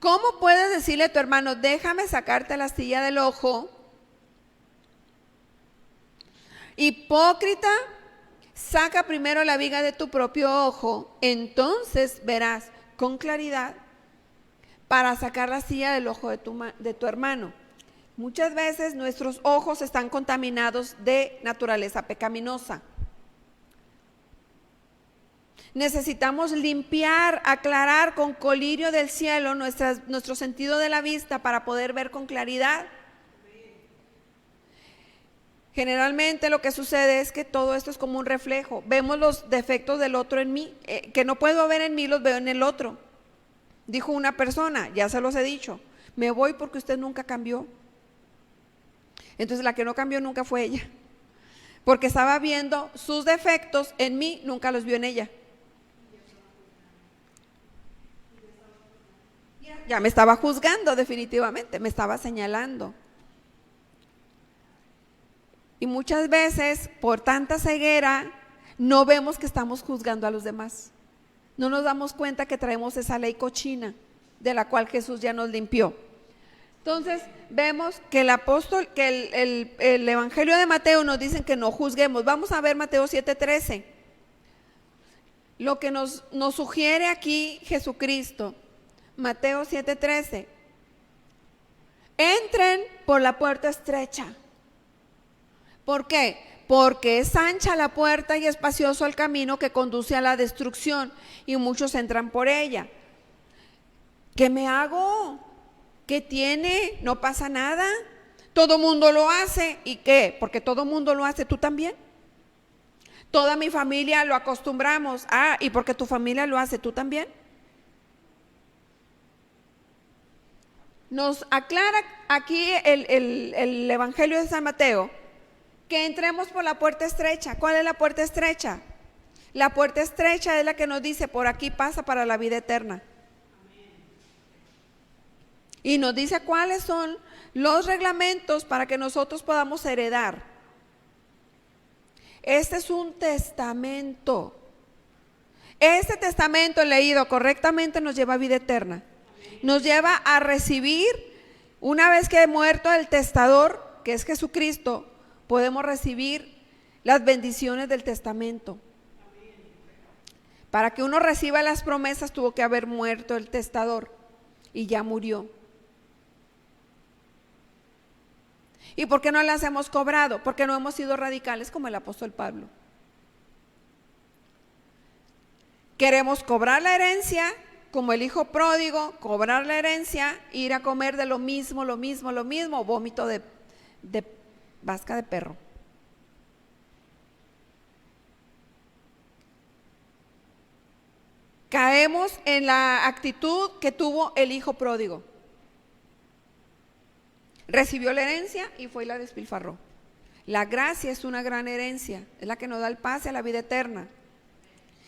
B: ¿Cómo puedes decirle a tu hermano, déjame sacarte la astilla del ojo? Hipócrita, saca primero la viga de tu propio ojo, entonces verás con claridad para sacar la astilla del ojo de tu hermano. Muchas veces nuestros ojos están contaminados de naturaleza pecaminosa. Necesitamos limpiar, aclarar con colirio del cielo nuestro sentido de la vista para poder ver con claridad. Generalmente lo que sucede es que todo esto es como un reflejo. Vemos los defectos del otro en mí, que no puedo ver en mí, los veo en el otro. Dijo una persona, ya se los he dicho, me voy porque usted nunca cambió. Entonces la que no cambió nunca fue ella, porque estaba viendo sus defectos en mí, nunca los vio en ella. Ya me estaba juzgando definitivamente, me estaba señalando. Y muchas veces, por tanta ceguera, no vemos que estamos juzgando a los demás. No nos damos cuenta que traemos esa ley cochina de la cual Jesús ya nos limpió. Entonces, vemos que el apóstol, que el Evangelio de Mateo nos dicen que no juzguemos. Vamos a ver Mateo 7:13. Lo que nos sugiere aquí Jesucristo. Mateo 7:13. Entren por la puerta estrecha. ¿Por qué? Porque es ancha la puerta y espacioso el camino que conduce a la destrucción y muchos entran por ella. ¿Qué me hago? ¿Qué tiene? No pasa nada. Todo mundo lo hace. ¿Y qué? Porque todo mundo lo hace, ¿tú también? Toda mi familia lo acostumbramos. Ah, ¿y porque tu familia lo hace, tú también? Nos aclara aquí el Evangelio de San Mateo que entremos por la puerta estrecha. ¿Cuál es la puerta estrecha? La puerta estrecha es la que nos dice, por aquí pasa para la vida eterna. Y nos dice cuáles son los reglamentos para que nosotros podamos heredar. Este es un testamento. Este testamento leído correctamente nos lleva a vida eterna. Nos lleva a recibir, una vez que muerto el testador, que es Jesucristo, podemos recibir las bendiciones del testamento. Para que uno reciba las promesas tuvo que haber muerto el testador y ya murió. ¿Y por qué no las hemos cobrado? Porque no hemos sido radicales como el apóstol Pablo. Queremos cobrar la herencia como el hijo pródigo, cobrar la herencia, ir a comer de lo mismo, vómito de vasca de perro. Caemos en la actitud que tuvo el hijo pródigo. Recibió la herencia y fue y la despilfarró. La gracia es una gran herencia, es la que nos da el pase a la vida eterna.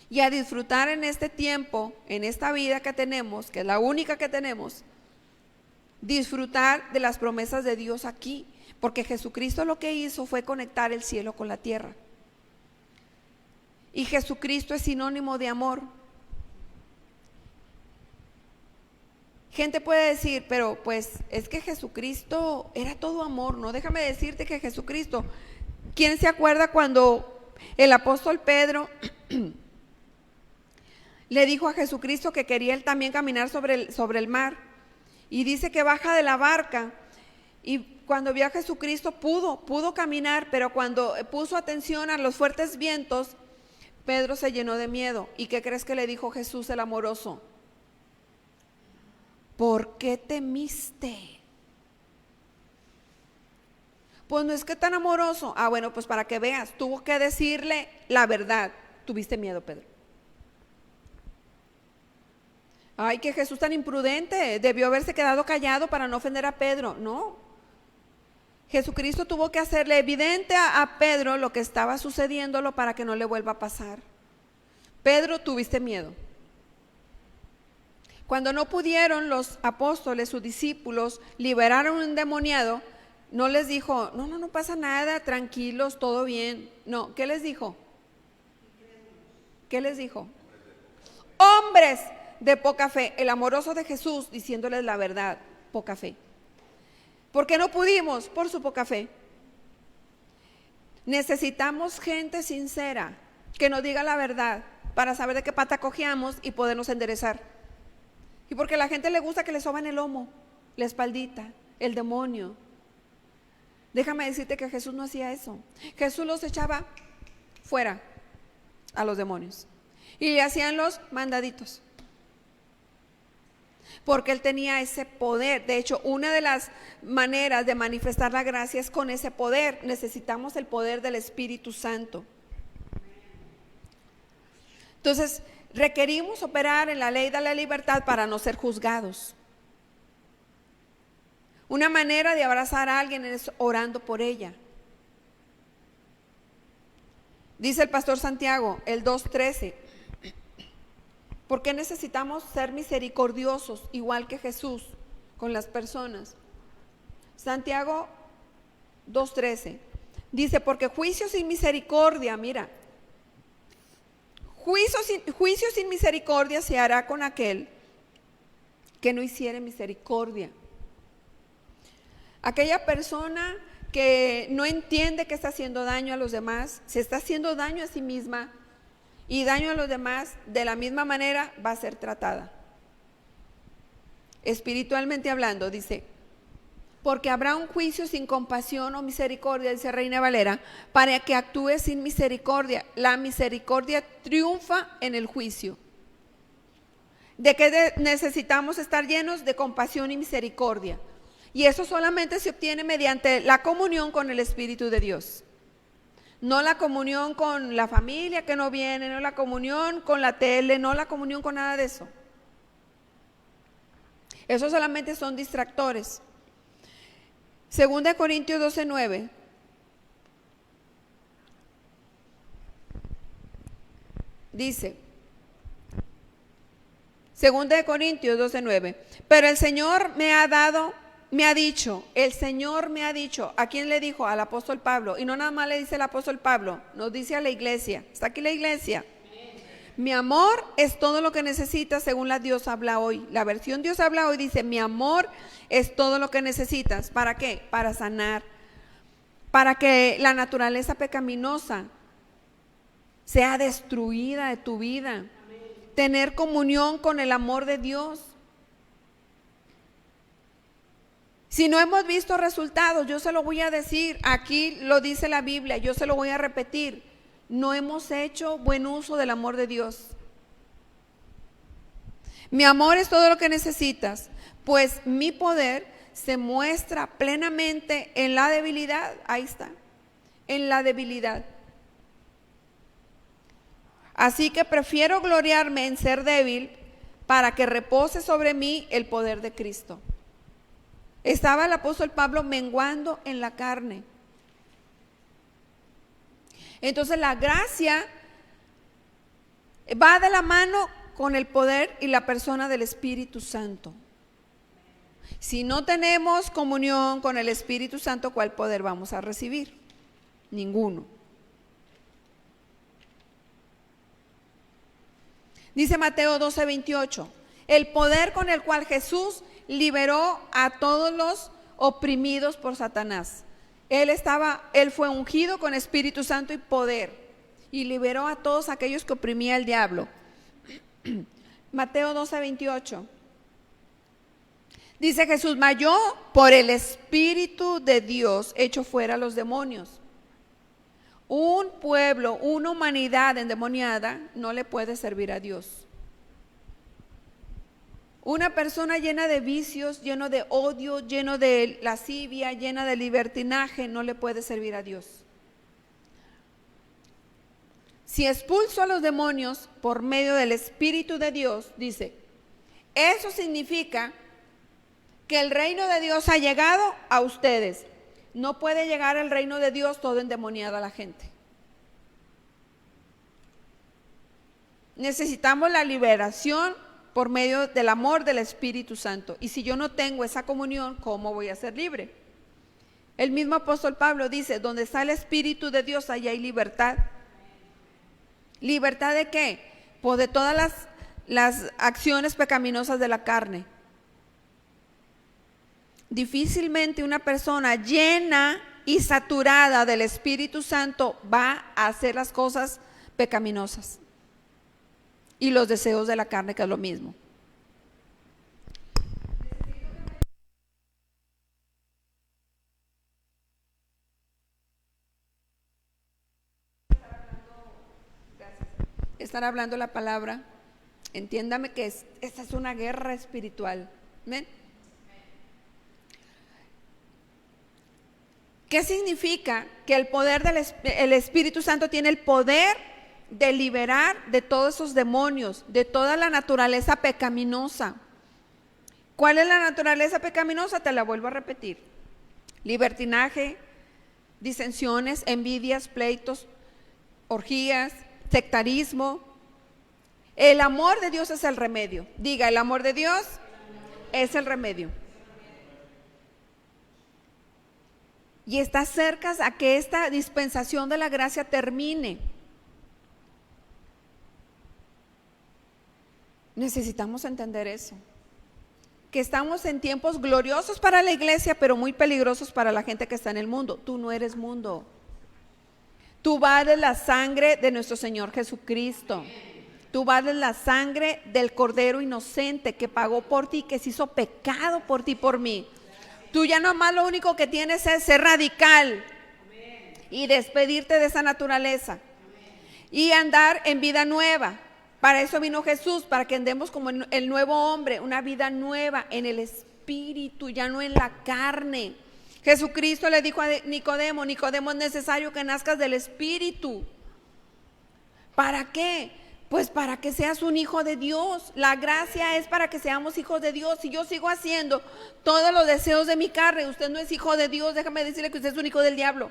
B: Y a disfrutar en este tiempo, en esta vida que tenemos, que es la única que tenemos, disfrutar de las promesas de Dios aquí. Porque Jesucristo lo que hizo fue conectar el cielo con la tierra. Y Jesucristo es sinónimo de amor. Gente puede decir, pero pues es que Jesucristo era todo amor, ¿no? Déjame decirte que Jesucristo, ¿quién se acuerda cuando el apóstol Pedro le dijo a Jesucristo que quería él también caminar sobre el mar? Y dice que baja de la barca y cuando vio a Jesucristo pudo caminar, pero cuando puso atención a los fuertes vientos, Pedro se llenó de miedo. ¿Y qué crees que le dijo Jesús el amoroso? ¿Por qué temiste? Pues no es que tan amoroso. Ah, bueno, pues para que veas, tuvo que decirle la verdad. Tuviste miedo, Pedro. Ay, que Jesús tan imprudente, debió haberse quedado callado para no ofender a Pedro. No. Jesucristo tuvo que hacerle evidente a Pedro lo que estaba sucediéndolo para que no le vuelva a pasar. Pedro, tuviste miedo. Cuando no pudieron los apóstoles, sus discípulos, liberar a un endemoniado, no les dijo, no pasa nada, tranquilos, todo bien. No, ¿qué les dijo? ¿Qué les dijo? Hombres de poca fe. El amoroso de Jesús diciéndoles la verdad, poca fe. ¿Por qué no pudimos? Por su poca fe. Necesitamos gente sincera que nos diga la verdad para saber de qué pata cojeamos y podernos enderezar. Y porque a la gente le gusta que le soban el lomo, la espaldita, el demonio. Déjame decirte que Jesús no hacía eso. Jesús los echaba fuera a los demonios. y le hacían los mandaditos. Porque él tenía ese poder. De hecho, una de las maneras de manifestar la gracia es con ese poder. Necesitamos el poder del Espíritu Santo. Entonces, requerimos operar en la ley de la libertad para no ser juzgados. Una manera de abrazar a alguien es orando por ella. Dice el pastor Santiago, el 2:13. ¿Por qué necesitamos ser misericordiosos, igual que Jesús, con las personas? Santiago 2:13 dice, porque juicio sin misericordia, mira, juicio sin misericordia se hará con aquel que no hiciere misericordia. Aquella persona que no entiende que está haciendo daño a los demás, se está haciendo daño a sí misma, y daño a los demás, de la misma manera va a ser tratada. Espiritualmente hablando, dice, porque habrá un juicio sin compasión o misericordia, dice Reina Valera, para que actúe sin misericordia. La misericordia triunfa en el juicio. ¿De qué necesitamos estar llenos? De compasión y misericordia. Y eso solamente se obtiene mediante la comunión con el Espíritu de Dios. No la comunión con la familia que no viene, no la comunión con la tele, no la comunión con nada de eso. Eso solamente son distractores. 2 Corintios 12:9. Dice, 2 Corintios 12:9, pero el Señor me ha dicho, el Señor me ha dicho. ¿A quién le dijo? Al apóstol Pablo. Y no nada más le dice el apóstol Pablo, nos dice a la iglesia. ¿Está aquí la iglesia? Mi amor es todo lo que necesitas, según la Dios habla hoy. La versión Dios habla hoy dice, mi amor es todo lo que necesitas. ¿Para qué? Para sanar. Para que la naturaleza pecaminosa sea destruida de tu vida. Tener comunión con el amor de Dios. Si no hemos visto resultados, yo se lo voy a decir, aquí lo dice la Biblia, yo se lo voy a repetir, no hemos hecho buen uso del amor de Dios. Mi amor es todo lo que necesitas, pues mi poder se muestra plenamente en la debilidad, ahí está, en la debilidad. Así que prefiero gloriarme en ser débil para que repose sobre mí el poder de Cristo. Estaba el apóstol Pablo menguando en la carne. Entonces la gracia va de la mano con el poder y la persona del Espíritu Santo. Si no tenemos comunión con el Espíritu Santo, ¿cuál poder vamos a recibir? Ninguno. Dice Mateo 12:28, el poder con el cual Jesús liberó a todos los oprimidos por Satanás. Él fue ungido con Espíritu Santo y poder y liberó a todos aquellos que oprimía el diablo. Mateo 12:28. Dice Jesús, mas yo por el Espíritu de Dios echo fuera a los demonios. Un pueblo, una humanidad endemoniada no le puede servir a Dios. Una persona llena de vicios, lleno de odio, lleno de lascivia, llena de libertinaje, no le puede servir a Dios. Si expulso a los demonios por medio del Espíritu de Dios, dice, eso significa que el reino de Dios ha llegado a ustedes. No puede llegar al reino de Dios todo endemoniada la gente. Necesitamos la liberación por medio del amor del Espíritu Santo. Y si yo no tengo esa comunión, ¿cómo voy a ser libre? El mismo apóstol Pablo dice, donde está el Espíritu de Dios, allá hay libertad. ¿Libertad de qué? Pues de todas las acciones pecaminosas de la carne. Difícilmente una persona llena y saturada del Espíritu Santo va a hacer las cosas pecaminosas y los deseos de la carne, que es lo mismo. estar hablando la palabra, entiéndame que esta es una guerra espiritual. ¿Ven? ¿Qué significa? Que el poder el Espíritu Santo tiene el poder de liberar de todos esos demonios, de toda la naturaleza pecaminosa. ¿Cuál es la naturaleza pecaminosa? Te la vuelvo a repetir: libertinaje, disensiones, envidias, pleitos, orgías, sectarismo. El amor de Dios es el remedio. Diga, el amor de Dios es el remedio. Y está cerca a que esta dispensación de la gracia termine. Necesitamos entender eso. Que estamos en tiempos gloriosos para la iglesia, pero muy peligrosos para la gente que está en el mundo. Tú no eres mundo. Tú vales la sangre de nuestro Señor Jesucristo. Tú vales la sangre del Cordero inocente que pagó por ti, que se hizo pecado por ti y por mí. Tú ya nomás lo único que tienes es ser radical y despedirte de esa naturaleza y andar en vida nueva. Para eso vino Jesús, para que andemos como el nuevo hombre, una vida nueva en el Espíritu, ya no en la carne. Jesucristo le dijo a Nicodemo: Nicodemo, es necesario que nazcas del Espíritu. ¿Para qué? Pues para que seas un hijo de Dios. La gracia es para que seamos hijos de Dios. Si yo sigo haciendo todos los deseos de mi carne, usted no es hijo de Dios. Déjame decirle que usted es un hijo del diablo.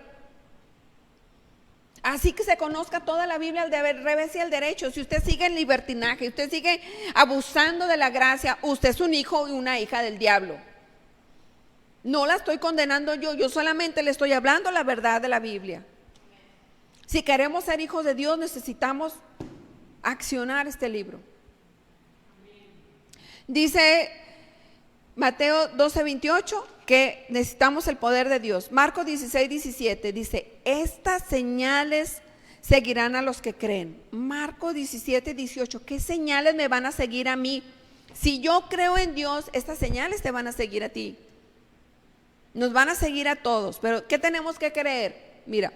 B: Así que se conozca toda la Biblia al revés y al derecho. Si usted sigue en libertinaje, usted sigue abusando de la gracia, usted es un hijo y una hija del diablo. No la estoy condenando yo solamente le estoy hablando la verdad de la Biblia. Si queremos ser hijos de Dios, necesitamos accionar este libro. Dice Mateo 12:28 que necesitamos el poder de Dios. Marcos 16:17 dice: estas señales seguirán a los que creen. Marcos 17:18, ¿qué señales me van a seguir a mí? Si yo creo en Dios, estas señales te van a seguir a ti. Nos van a seguir a todos, pero ¿qué tenemos que creer? Mira,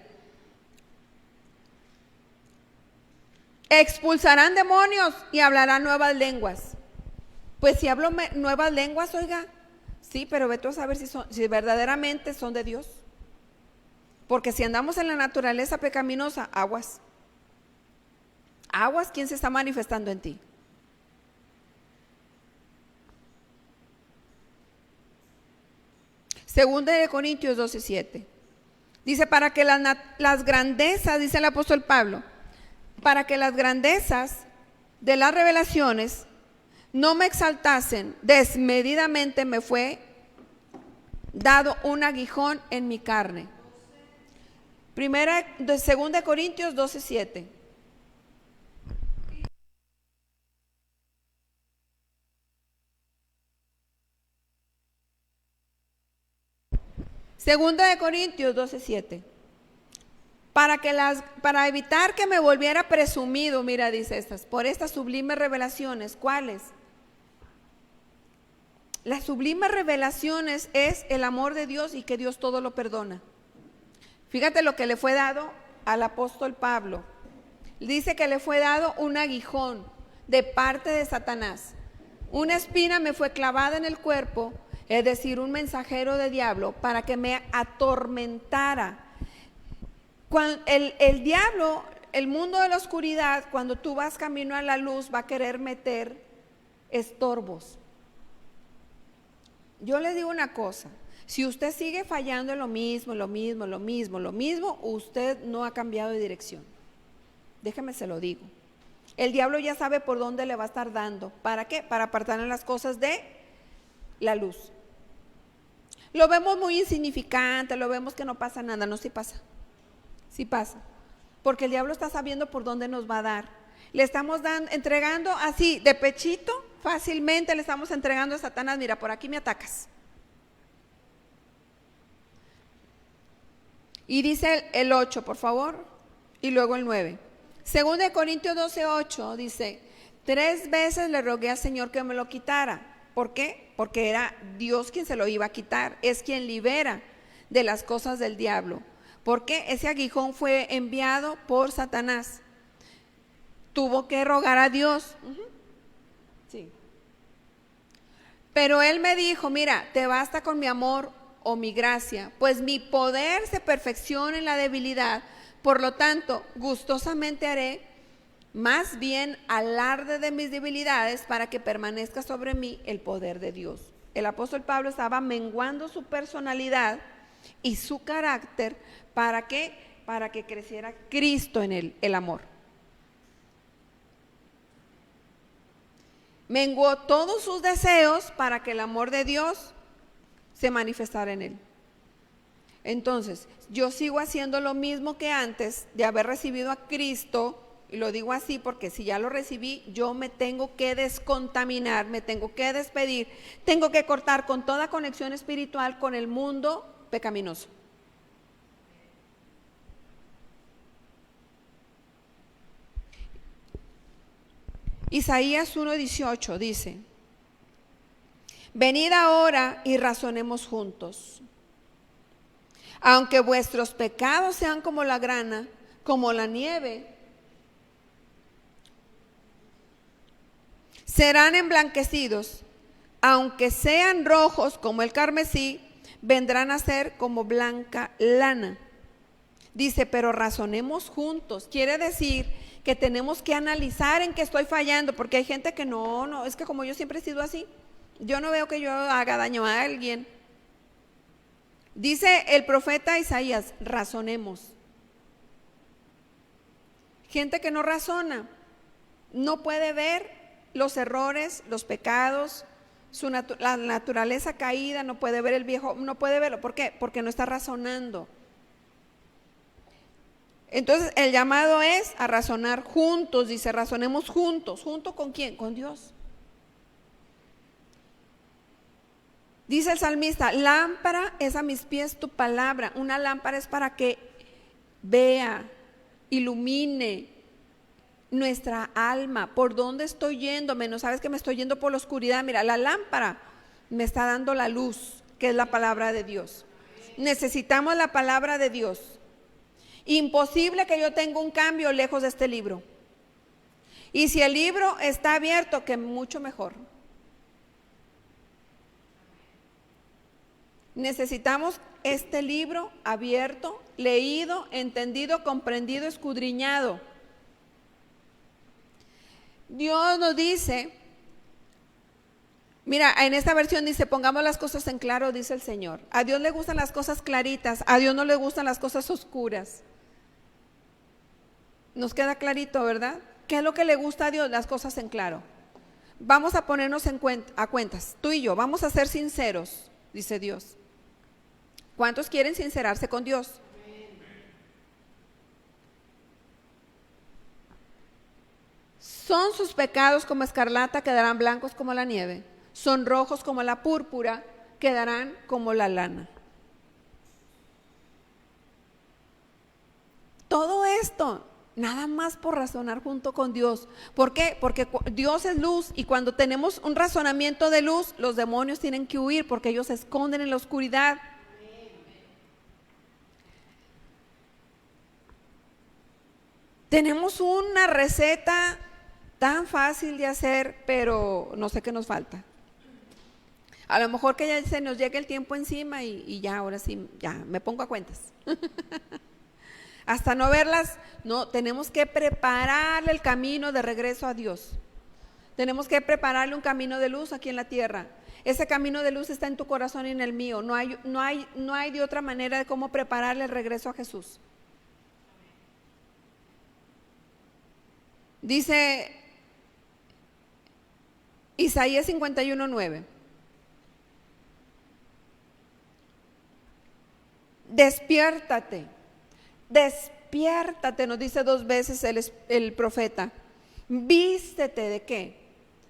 B: expulsarán demonios y hablarán nuevas lenguas. Pues si hablo nuevas lenguas, oiga, sí, pero vete a saber si verdaderamente son de Dios. Porque si andamos en la naturaleza pecaminosa, aguas. Aguas, ¿quién se está manifestando en ti? Segunda de Corintios 12:7. Dice: para que las grandezas, dice el apóstol Pablo, para que las grandezas de las revelaciones no me exaltasen, desmedidamente me fue dado un aguijón en mi carne. Segunda de Corintios 12:7. Segunda de Corintios 12:7. Para evitar que me volviera presumido, mira, dice por estas sublimes revelaciones. ¿Cuáles? Las sublimes revelaciones es el amor de Dios y que Dios todo lo perdona. Fíjate lo que le fue dado al apóstol Pablo. Dice que le fue dado un aguijón de parte de Satanás. Una espina me fue clavada en el cuerpo, es decir, un mensajero de diablo para que me atormentara. El diablo, el mundo de la oscuridad, cuando tú vas camino a la luz, va a querer meter estorbos. Yo le digo una cosa: si usted sigue fallando en lo mismo, usted no ha cambiado de dirección. Déjeme se lo digo. El diablo ya sabe por dónde le va a estar dando. ¿Para qué? Para apartarle las cosas de la luz. Lo vemos muy insignificante, lo vemos que no pasa nada. No, sí pasa. Sí pasa. Porque el diablo está sabiendo por dónde nos va a dar. Le estamos entregando así, de pechito, fácilmente le estamos entregando a Satanás: mira, por aquí me atacas. Y dice el 8, por favor, y luego el 9. Según de Corintios 12:8 dice: 3 veces le rogué al Señor que me lo quitara. ¿Por qué? Porque era Dios quien se lo iba a quitar. Es quien libera de las cosas del diablo. Porque ese aguijón fue enviado por Satanás. tuvo que rogar a Dios. Sí. Pero él me dijo, mira, te basta con mi amor o mi gracia, pues mi poder se perfecciona en la debilidad. Por lo tanto, gustosamente haré más bien alarde de mis debilidades para que permanezca sobre mí el poder de Dios. El apóstol Pablo estaba menguando su personalidad y su carácter para que creciera Cristo en él, el amor. Menguó todos sus deseos para que el amor de Dios se manifestara en él. Entonces, yo sigo haciendo lo mismo que antes de haber recibido a Cristo, y lo digo así porque si ya lo recibí, yo me tengo que descontaminar, me tengo que despedir, tengo que cortar con toda conexión espiritual con el mundo pecaminoso. Isaías 1:18 dice: venid ahora y razonemos juntos. Aunque vuestros pecados sean como la grana, como la nieve, serán emblanquecidos. Aunque sean rojos como el carmesí, vendrán a ser como blanca lana. Dice, pero razonemos juntos. Quiere decir que tenemos que analizar en qué estoy fallando, porque hay gente que no, es que como yo siempre he sido así, yo no veo que yo haga daño a alguien. Dice el profeta Isaías, razonemos. Gente que no razona, no puede ver los errores, los pecados, la naturaleza caída, no puede ver el viejo, no puede verlo. ¿Por qué? Porque no está razonando. Entonces el llamado es a razonar juntos, dice, razonemos juntos. ¿Junto con quién? Con Dios. Dice el salmista, lámpara es a mis pies tu palabra. Una lámpara es para que vea, ilumine nuestra alma. ¿Por dónde estoy yéndome? No sabes que me estoy yendo por la oscuridad. Mira, la lámpara me está dando la luz, que es la palabra de Dios. Necesitamos la palabra de Dios. Imposible que yo tenga un cambio lejos de este libro. Y si el libro está abierto, que mucho mejor. Necesitamos este libro abierto, leído, entendido, comprendido, escudriñado. Dios nos dice, mira, en esta versión dice, pongamos las cosas en claro, dice el Señor. A Dios le gustan las cosas claritas, a Dios no le gustan las cosas oscuras. Nos queda clarito, ¿verdad? ¿Qué es lo que le gusta a Dios? Las cosas en claro. Vamos a ponernos a cuentas, tú y yo, vamos a ser sinceros, dice Dios. ¿Cuántos quieren sincerarse con Dios? Son sus pecados como escarlata, quedarán blancos como la nieve. Son rojos como la púrpura, quedarán como la lana. Todo esto, nada más por razonar junto con Dios. ¿Por qué? Porque Dios es luz y cuando tenemos un razonamiento de luz, los demonios tienen que huir porque ellos se esconden en la oscuridad. Tenemos una receta tan fácil de hacer, pero no sé qué nos falta. A lo mejor que ya se nos llegue el tiempo encima y ya, ahora sí, ya me pongo a cuentas. Hasta no verlas, no, tenemos que prepararle el camino de regreso a Dios. Tenemos que prepararle un camino de luz aquí en la tierra. Ese camino de luz está en tu corazón y en el mío. No hay de otra manera de cómo prepararle el regreso a Jesús. Dice Isaías 51:9. Despiértate, despiértate, nos dice 2 veces el profeta. Vístete ¿de qué?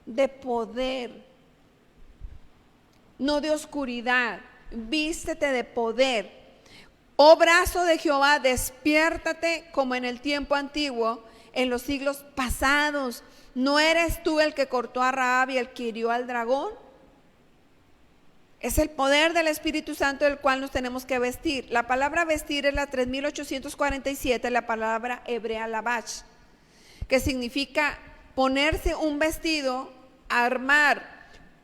B: De poder, no de oscuridad. Vístete de poder. Oh brazo de Jehová, despiértate como en el tiempo antiguo, en los siglos pasados. ¿No eres tú el que cortó a Rahab y el que hirió al dragón? Es el poder del Espíritu Santo del cual nos tenemos que vestir. La palabra vestir es la 3847, la palabra hebrea labach, que significa ponerse un vestido, armar,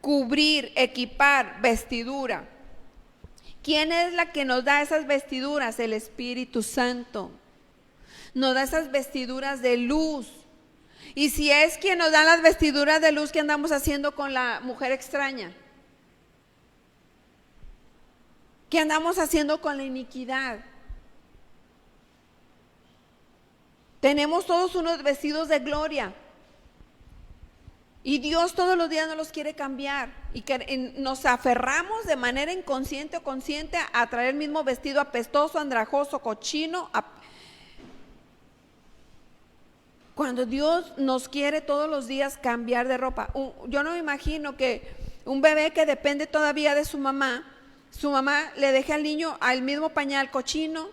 B: cubrir, equipar, vestidura. ¿Quién es la que nos da esas vestiduras? El Espíritu Santo. Nos da esas vestiduras de luz. Y si es quien nos da las vestiduras de luz, ¿qué andamos haciendo con la mujer extraña? ¿Qué andamos haciendo con la iniquidad? Tenemos todos unos vestidos de gloria. Y Dios todos los días nos los quiere cambiar. Y que nos aferramos de manera inconsciente o consciente a traer el mismo vestido apestoso, andrajoso, cochino. Cuando Dios nos quiere todos los días cambiar de ropa. Yo no me imagino que un bebé que depende todavía de su mamá le deje al niño al mismo pañal cochino,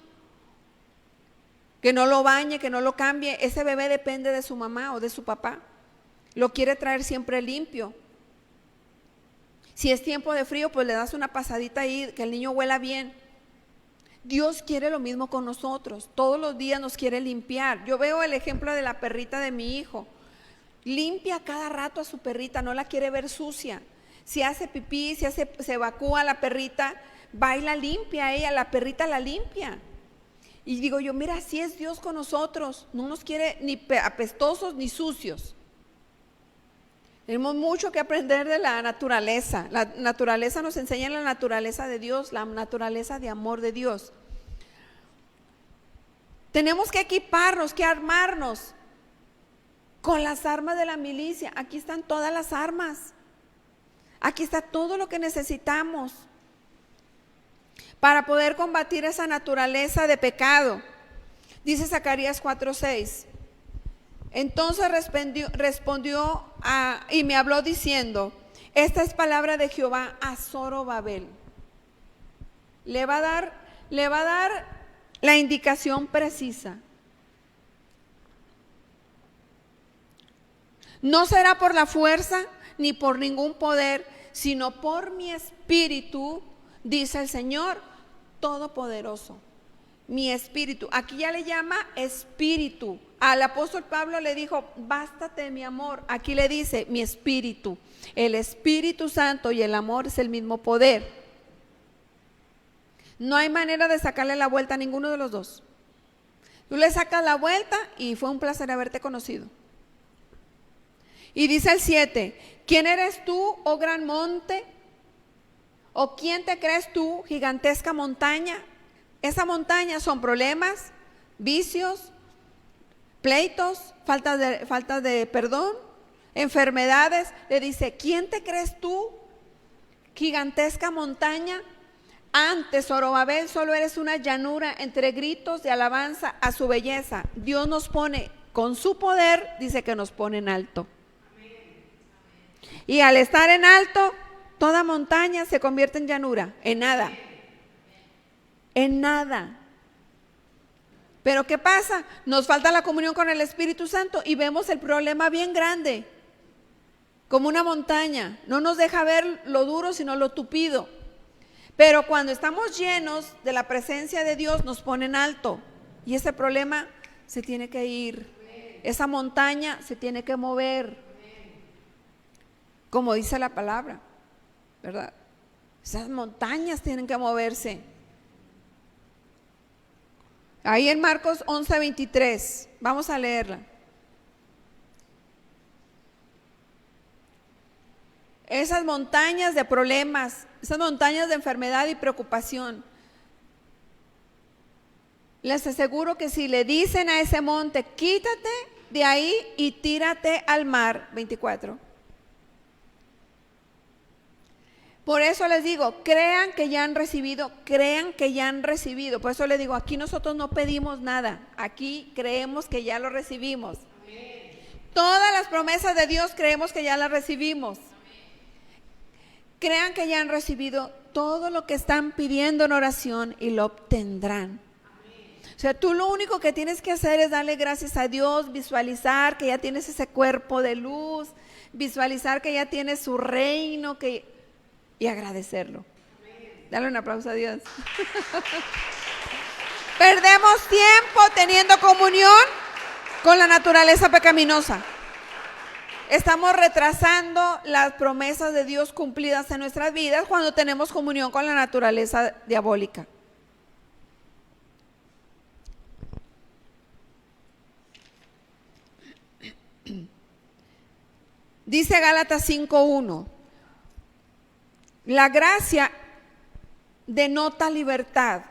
B: que no lo bañe, que no lo cambie. Ese bebé depende de su mamá o de su papá. Lo quiere traer siempre limpio. Si es tiempo de frío, pues le das una pasadita ahí, que el niño huela bien. Dios quiere lo mismo con nosotros. Todos los días nos quiere limpiar. Yo veo el ejemplo de la perrita de mi hijo. Limpia cada rato a su perrita, no la quiere ver sucia. Si hace pipí, se evacúa la perrita, va y la limpia ella, la perrita la limpia. Y digo yo, mira, así es Dios con nosotros. No nos quiere ni apestosos ni sucios. Tenemos mucho que aprender de la naturaleza. La naturaleza nos enseña la naturaleza de Dios, la naturaleza de amor de Dios. Tenemos que equiparnos, que armarnos con las armas de la milicia. Aquí están todas las armas. Aquí está todo lo que necesitamos para poder combatir esa naturaleza de pecado. Dice Zacarías 4:6. Entonces respondió y me habló diciendo: esta es palabra de Jehová a Zorobabel. Le va a dar la indicación precisa. No será por la fuerza ni por ningún poder, sino por mi espíritu, dice el Señor Todopoderoso. Mi espíritu, aquí ya le llama espíritu. Al apóstol Pablo le dijo: bástate mi amor. Aquí le dice mi espíritu. El Espíritu Santo y el amor es el mismo poder. No hay manera de sacarle la vuelta a ninguno de los dos. Tú le sacas la vuelta y fue un placer haberte conocido. Y dice el 7: ¿quién eres tú, oh gran monte? ¿O quién te crees tú, gigantesca montaña? Esa montaña son problemas, vicios, pleitos, falta de perdón, enfermedades. Le dice: ¿quién te crees tú, gigantesca montaña? Antes, Zorobabel, solo eres una llanura entre gritos de alabanza a su belleza. Dios nos pone, con su poder, dice que nos pone en alto. Y al estar en alto, toda montaña se convierte en llanura, en nada. En nada. Pero ¿qué pasa? Nos falta la comunión con el Espíritu Santo y vemos el problema bien grande, como una montaña. No nos deja ver lo duro, sino lo tupido. Pero cuando estamos llenos de la presencia de Dios, nos pone en alto. Y ese problema se tiene que ir. Esa montaña se tiene que mover. Como dice la palabra, ¿verdad? Esas montañas tienen que moverse. Ahí en Marcos 11:23, vamos a leerla. Esas montañas de problemas, esas montañas de enfermedad y preocupación. Les aseguro que si le dicen a ese monte: quítate de ahí y tírate al mar. 24. Por eso les digo, crean que ya han recibido, crean que ya han recibido. Por eso les digo, aquí nosotros no pedimos nada, aquí creemos que ya lo recibimos. Amén. Todas las promesas de Dios creemos que ya las recibimos. Amén. Crean que ya han recibido todo lo que están pidiendo en oración y lo obtendrán. Amén. O sea, tú lo único que tienes que hacer es darle gracias a Dios, visualizar que ya tienes ese cuerpo de luz, visualizar que ya tienes su reino, y agradecerlo. Dale un aplauso a Dios. Perdemos tiempo teniendo comunión con la naturaleza pecaminosa. Estamos retrasando las promesas de Dios cumplidas en nuestras vidas cuando tenemos comunión con la naturaleza diabólica. Dice Gálatas 5:1, la gracia denota libertad,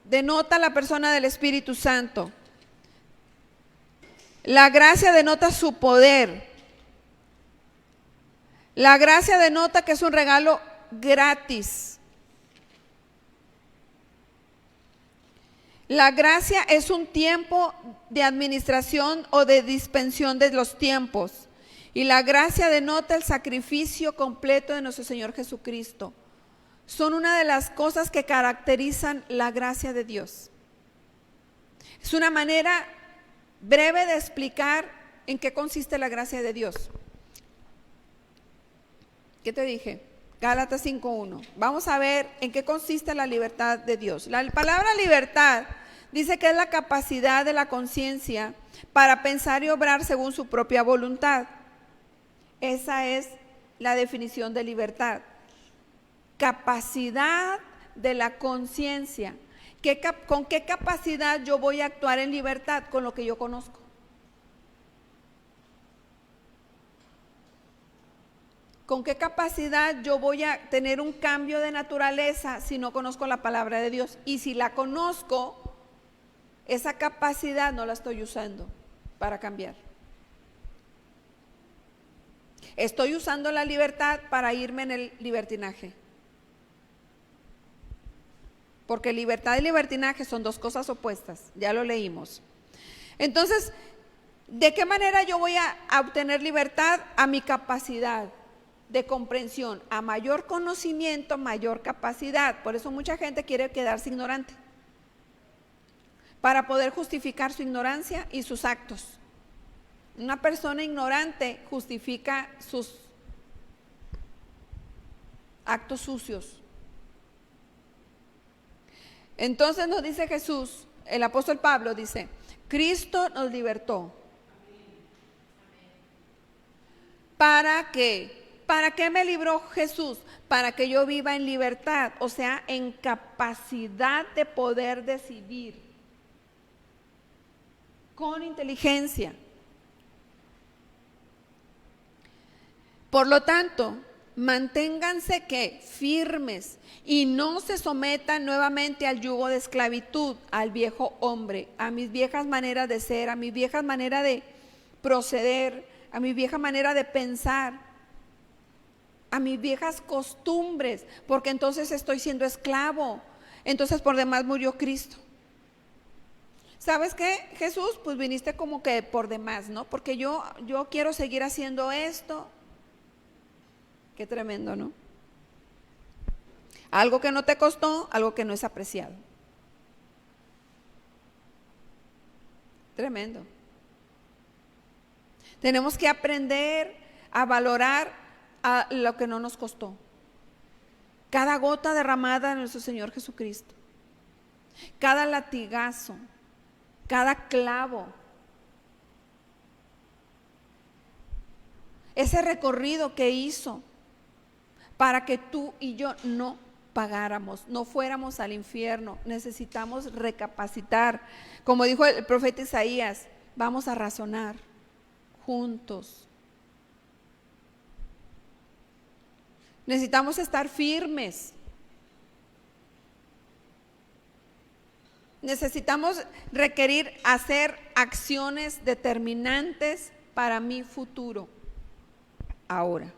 B: denota la persona del Espíritu Santo. La gracia denota su poder. La gracia denota que es un regalo gratis. La gracia es un tiempo de administración o de dispensión de los tiempos. Y la gracia denota el sacrificio completo de nuestro Señor Jesucristo. Son una de las cosas que caracterizan la gracia de Dios. Es una manera breve de explicar en qué consiste la gracia de Dios. ¿Qué te dije? Gálatas 5:1. Vamos a ver en qué consiste la libertad de Dios. La palabra libertad dice que es la capacidad de la conciencia para pensar y obrar según su propia voluntad. Esa es la definición de libertad. Capacidad de la conciencia. ¿Con qué capacidad yo voy a actuar en libertad? Con lo que yo conozco. ¿Con qué capacidad yo voy a tener un cambio de naturaleza si no conozco la palabra de Dios? Y si la conozco, esa capacidad no la estoy usando para cambiar. Estoy usando la libertad para irme en el libertinaje. Porque libertad y libertinaje son dos cosas opuestas, ya lo leímos. Entonces, ¿de qué manera yo voy a obtener libertad? A mi capacidad de comprensión, a mayor conocimiento, mayor capacidad. Por eso mucha gente quiere quedarse ignorante, para poder justificar su ignorancia y sus actos. Una persona ignorante justifica sus actos sucios. Entonces nos dice Jesús, el apóstol Pablo dice, Cristo nos libertó. ¿Para qué? ¿Para qué me libró Jesús? Para que yo viva en libertad, o sea, en capacidad de poder decidir, con inteligencia. Por lo tanto, manténganse ¿qué? Firmes y no se sometan nuevamente al yugo de esclavitud, al viejo hombre, a mis viejas maneras de ser, a mis viejas maneras de proceder, a mi vieja manera de pensar, a mis viejas costumbres, porque entonces estoy siendo esclavo. Entonces por demás murió Cristo. ¿Sabes qué, Jesús? Pues viniste como que por demás, ¿no? Porque yo quiero seguir haciendo esto. Qué tremendo, ¿no? Algo que no te costó, algo que no es apreciado. Tremendo. Tenemos que aprender a valorar a lo que no nos costó. Cada gota derramada de nuestro Señor Jesucristo. Cada latigazo. Cada clavo. Ese recorrido que hizo para que tú y yo no pagáramos, no fuéramos al infierno. Necesitamos recapacitar. Como dijo el profeta Isaías, vamos a razonar juntos. Necesitamos estar firmes. Necesitamos requerir hacer acciones determinantes para mi futuro. Ahora.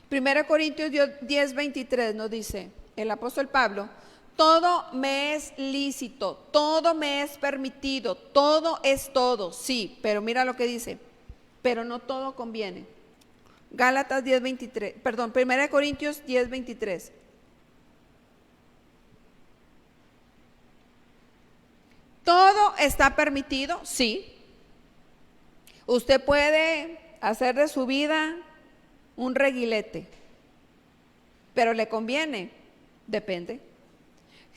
B: Primera Corintios 10:23 nos dice el apóstol Pablo, todo me es lícito, todo me es permitido, todo es todo, sí, pero mira lo que dice, pero no todo conviene. Gálatas 10:23, perdón, 1 Corintios 10:23. ¿Todo está permitido? Sí. Usted puede hacer de su vida un reguilete, pero ¿le conviene? Depende.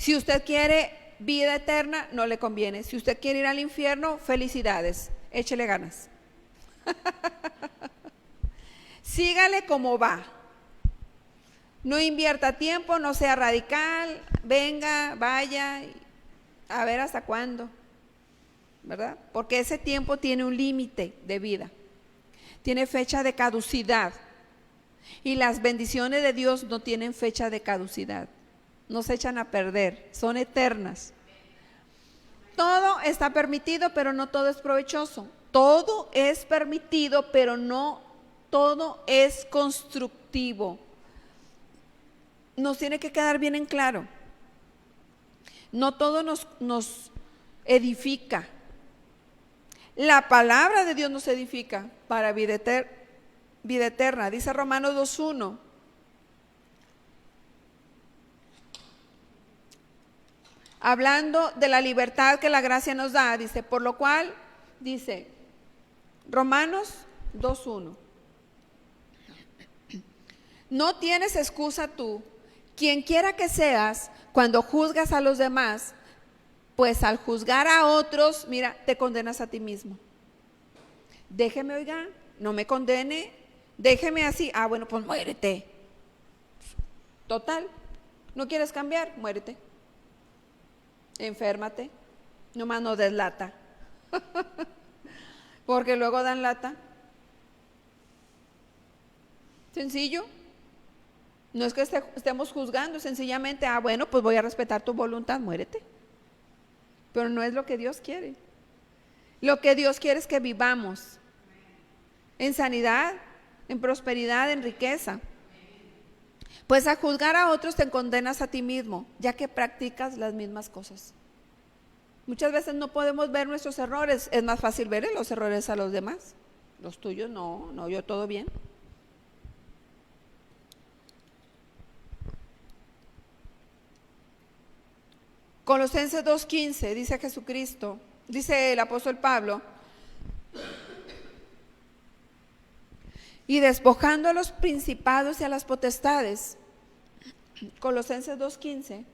B: Si usted quiere vida eterna, no le conviene. Si usted quiere ir al infierno, felicidades, échele ganas. Sígale como va. No invierta tiempo, no sea radical, venga, vaya, a ver hasta cuándo, ¿verdad? Porque ese tiempo tiene un límite de vida, tiene fecha de caducidad. Y las bendiciones de Dios no tienen fecha de caducidad, no se echan a perder, son eternas. Todo está permitido, pero no todo es provechoso. Todo es permitido, pero no todo es constructivo. Nos tiene que quedar bien en claro. No todo nos edifica. La palabra de Dios nos edifica para vida eterna. Dice Romanos 2:1. Hablando de la libertad que la gracia nos da, dice, por lo cual, dice, Romanos 2:1. No tienes excusa tú, quien quiera que seas, cuando juzgas a los demás, pues al juzgar a otros, mira, te condenas a ti mismo. Déjeme, oiga, no me condene, déjeme así. Ah, bueno, pues muérete. Total, ¿no quieres cambiar? Muérete. Enférmate, nomás no des lata. Porque luego dan lata. Sencillo. No es que estemos juzgando, sencillamente, ah, bueno, pues voy a respetar tu voluntad, muérete. Pero no es lo que Dios quiere. Lo que Dios quiere es que vivamos en sanidad, en prosperidad, en riqueza. Pues a juzgar a otros te condenas a ti mismo, ya que practicas las mismas cosas. Muchas veces no podemos ver nuestros errores, es más fácil ver los errores a los demás. Los tuyos no, yo todo bien. Colosenses 2:15 dice Jesucristo, dice el apóstol Pablo, y despojando a los principados y a las potestades, Colosenses 2:15,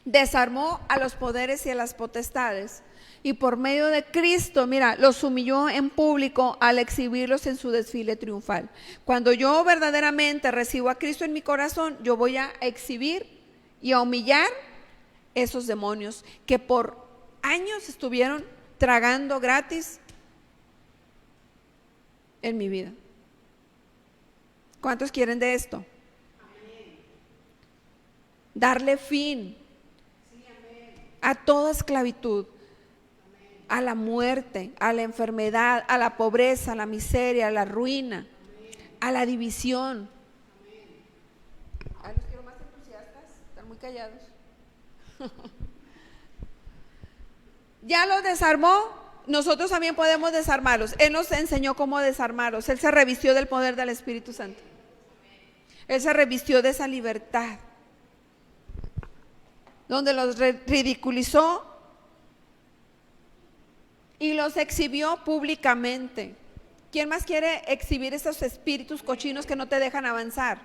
B: desarmó a los poderes y a las potestades, y por medio de Cristo, mira, los humilló en público al exhibirlos en su desfile triunfal. Cuando yo verdaderamente recibo a Cristo en mi corazón, yo voy a exhibir y a humillar esos demonios que por años estuvieron tragando gratis en mi vida. ¿Cuántos quieren de esto? Amén. Darle fin a toda esclavitud, a la muerte, a la enfermedad, a la pobreza, a la miseria, a la ruina, a la división. Los quiero más entusiastas, están muy callados. Ya los desarmó, nosotros también podemos desarmarlos. Él nos enseñó cómo desarmarlos. Él se revistió del poder del Espíritu Santo. Él se revistió de esa libertad, donde los ridiculizó y los exhibió públicamente. ¿Quién más quiere exhibir esos espíritus cochinos que no te dejan avanzar?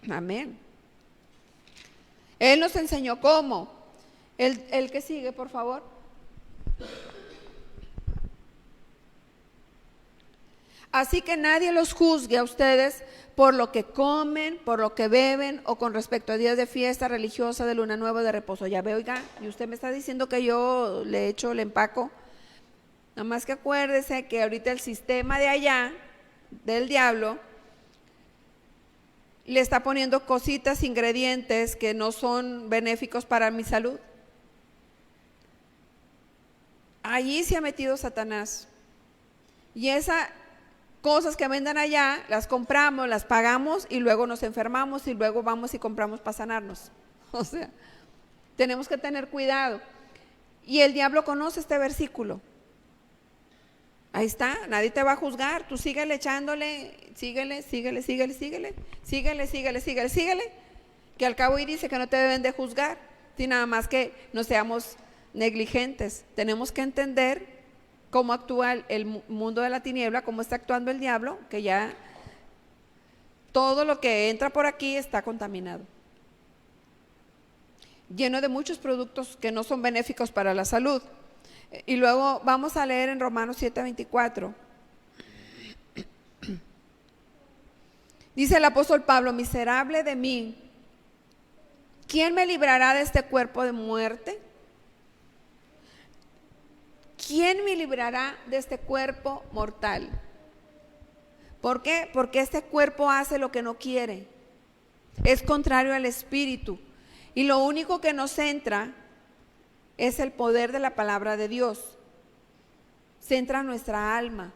B: Amén. Él nos enseñó cómo. El que sigue, por favor. Así que nadie los juzgue a ustedes por lo que comen, por lo que beben o con respecto a días de fiesta religiosa, de luna nueva, de reposo. Ya ve, oiga, y usted me está diciendo que yo le empaco. Nada más que acuérdese que ahorita el sistema de allá, del diablo, le está poniendo cositas, ingredientes que no son benéficos para mi salud. Allí se ha metido Satanás. Y esas cosas que vendan allá, las compramos, las pagamos y luego nos enfermamos y luego vamos y compramos para sanarnos. O sea, tenemos que tener cuidado. Y el diablo conoce este versículo. Ahí está, nadie te va a juzgar, tú síguele echándole, síguele, que al cabo y dice que no te deben de juzgar, sin nada más que no seamos negligentes. Tenemos que entender cómo actúa el mundo de la tiniebla, cómo está actuando el diablo, que ya todo lo que entra por aquí está contaminado. lleno de muchos productos que no son benéficos para la salud. Y luego vamos a leer en Romanos 7:24. Dice el apóstol Pablo: miserable de mí, ¿quién me librará de este cuerpo de muerte? ¿Quién me librará de este cuerpo mortal? ¿Por qué? Porque este cuerpo hace lo que no quiere. Es contrario al espíritu. Y lo único que nos centra es el poder de la palabra de Dios. Centra nuestra alma,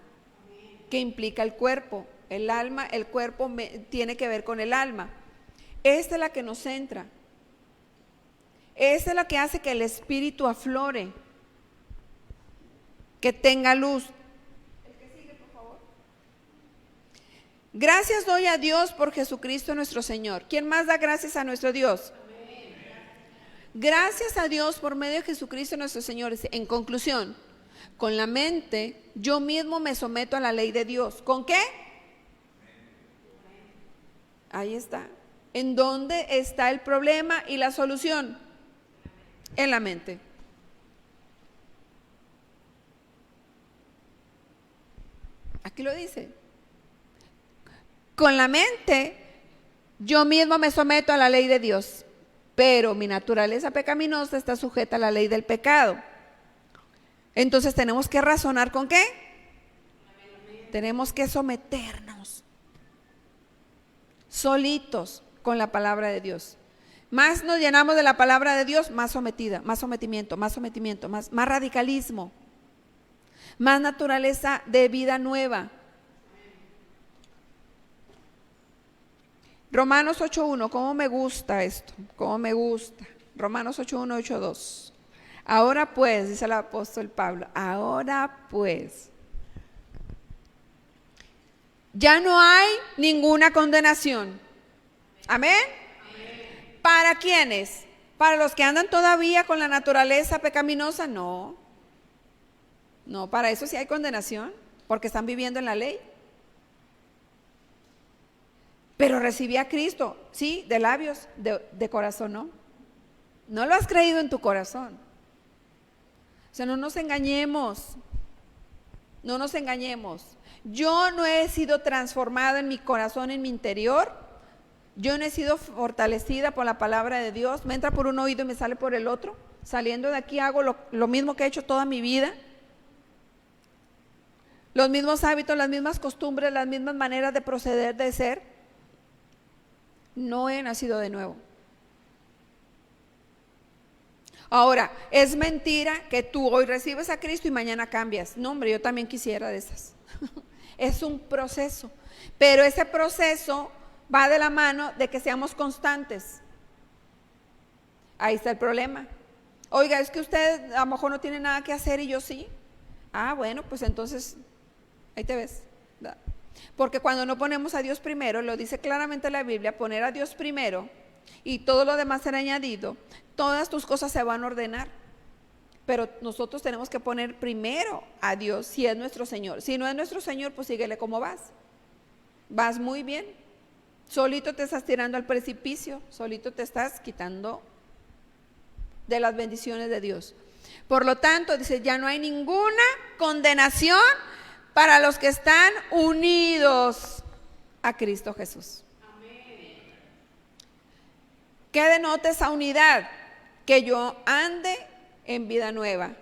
B: que implica el cuerpo. El alma, el cuerpo tiene que ver con el alma. Esta es la que nos centra. Esta es la que hace que el espíritu aflore, que tenga luz. El que sigue, por favor. Gracias doy a Dios por Jesucristo nuestro Señor. ¿Quién más da gracias a nuestro Dios? Gracias a Dios por medio de Jesucristo nuestro Señor. En conclusión, con la mente yo mismo me someto a la ley de Dios. ¿Con qué? Ahí está. ¿En dónde está el problema y la solución? En la mente. Aquí lo dice. Con la mente yo mismo me someto a la ley de Dios. Pero mi naturaleza pecaminosa está sujeta a la ley del pecado. Entonces tenemos que razonar ¿con qué? Tenemos que someternos solitos con la palabra de Dios. Más nos llenamos de la palabra de Dios, más sometida, más sometimiento, más radicalismo, más naturaleza de vida nueva. Romanos 8:1, ¿cómo me gusta esto? ¿Cómo me gusta? Romanos 8:1, 8:2. Ahora pues, dice el apóstol Pablo, ahora pues, ya no hay ninguna condenación. ¿Amén? Amén. ¿Para quiénes? ¿Para los que andan todavía con la naturaleza pecaminosa? No. No, para eso sí hay condenación, porque están viviendo en la ley. Pero recibí a Cristo, sí, de labios, de corazón no. No lo has creído en tu corazón. O sea, no nos engañemos. No nos engañemos. Yo no he sido transformada en mi corazón, en mi interior. Yo no he sido fortalecida por la palabra de Dios. Me entra por un oído y me sale por el otro. Saliendo de aquí hago lo mismo que he hecho toda mi vida. Los mismos hábitos, las mismas costumbres, las mismas maneras de proceder, de ser. No he nacido de nuevo. Ahora, es mentira que tú hoy recibes a Cristo y mañana cambias. No, hombre, yo también quisiera de esas. Es un proceso, pero ese proceso va de la mano de que seamos constantes. Ahí está el problema. Oiga, es que usted a lo mejor no tiene nada que hacer y yo sí. Ah, bueno, pues entonces, ahí te ves. Porque cuando no ponemos a Dios primero, lo dice claramente la Biblia, poner a Dios primero y todo lo demás será añadido, todas tus cosas se van a ordenar. Pero nosotros tenemos que poner primero a Dios si es nuestro Señor. Si no es nuestro Señor, pues síguele como vas. Vas muy bien. Solito te estás tirando al precipicio, solito te estás quitando de las bendiciones de Dios. Por lo tanto, dice, ya no hay ninguna condenación para los que están unidos a Cristo Jesús. Amén. ¿Qué denota esa unidad? Que yo ande en vida nueva,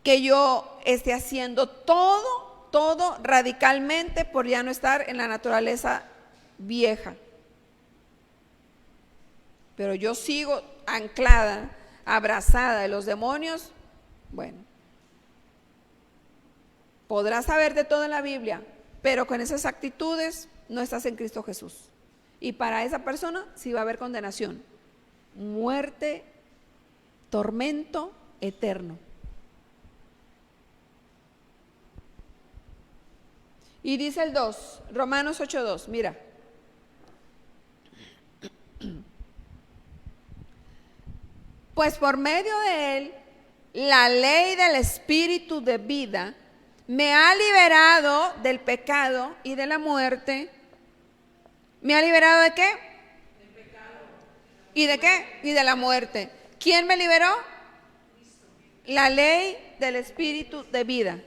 B: que yo esté haciendo todo radicalmente por ya no estar en la naturaleza vieja. Pero yo sigo anclada, abrazada de los demonios. Bueno, podrás saber de todo en la Biblia, pero con esas actitudes no estás en Cristo Jesús. Y para esa persona sí va a haber condenación, muerte, tormento eterno. Y dice el 2, Romanos 8:2, mira. Pues por medio de él, la ley del Espíritu de vida me ha liberado del pecado y de la muerte. ¿Me ha liberado de qué? Del pecado. ¿Y de qué? Y de la muerte. ¿Quién me liberó? La ley del Espíritu de vida.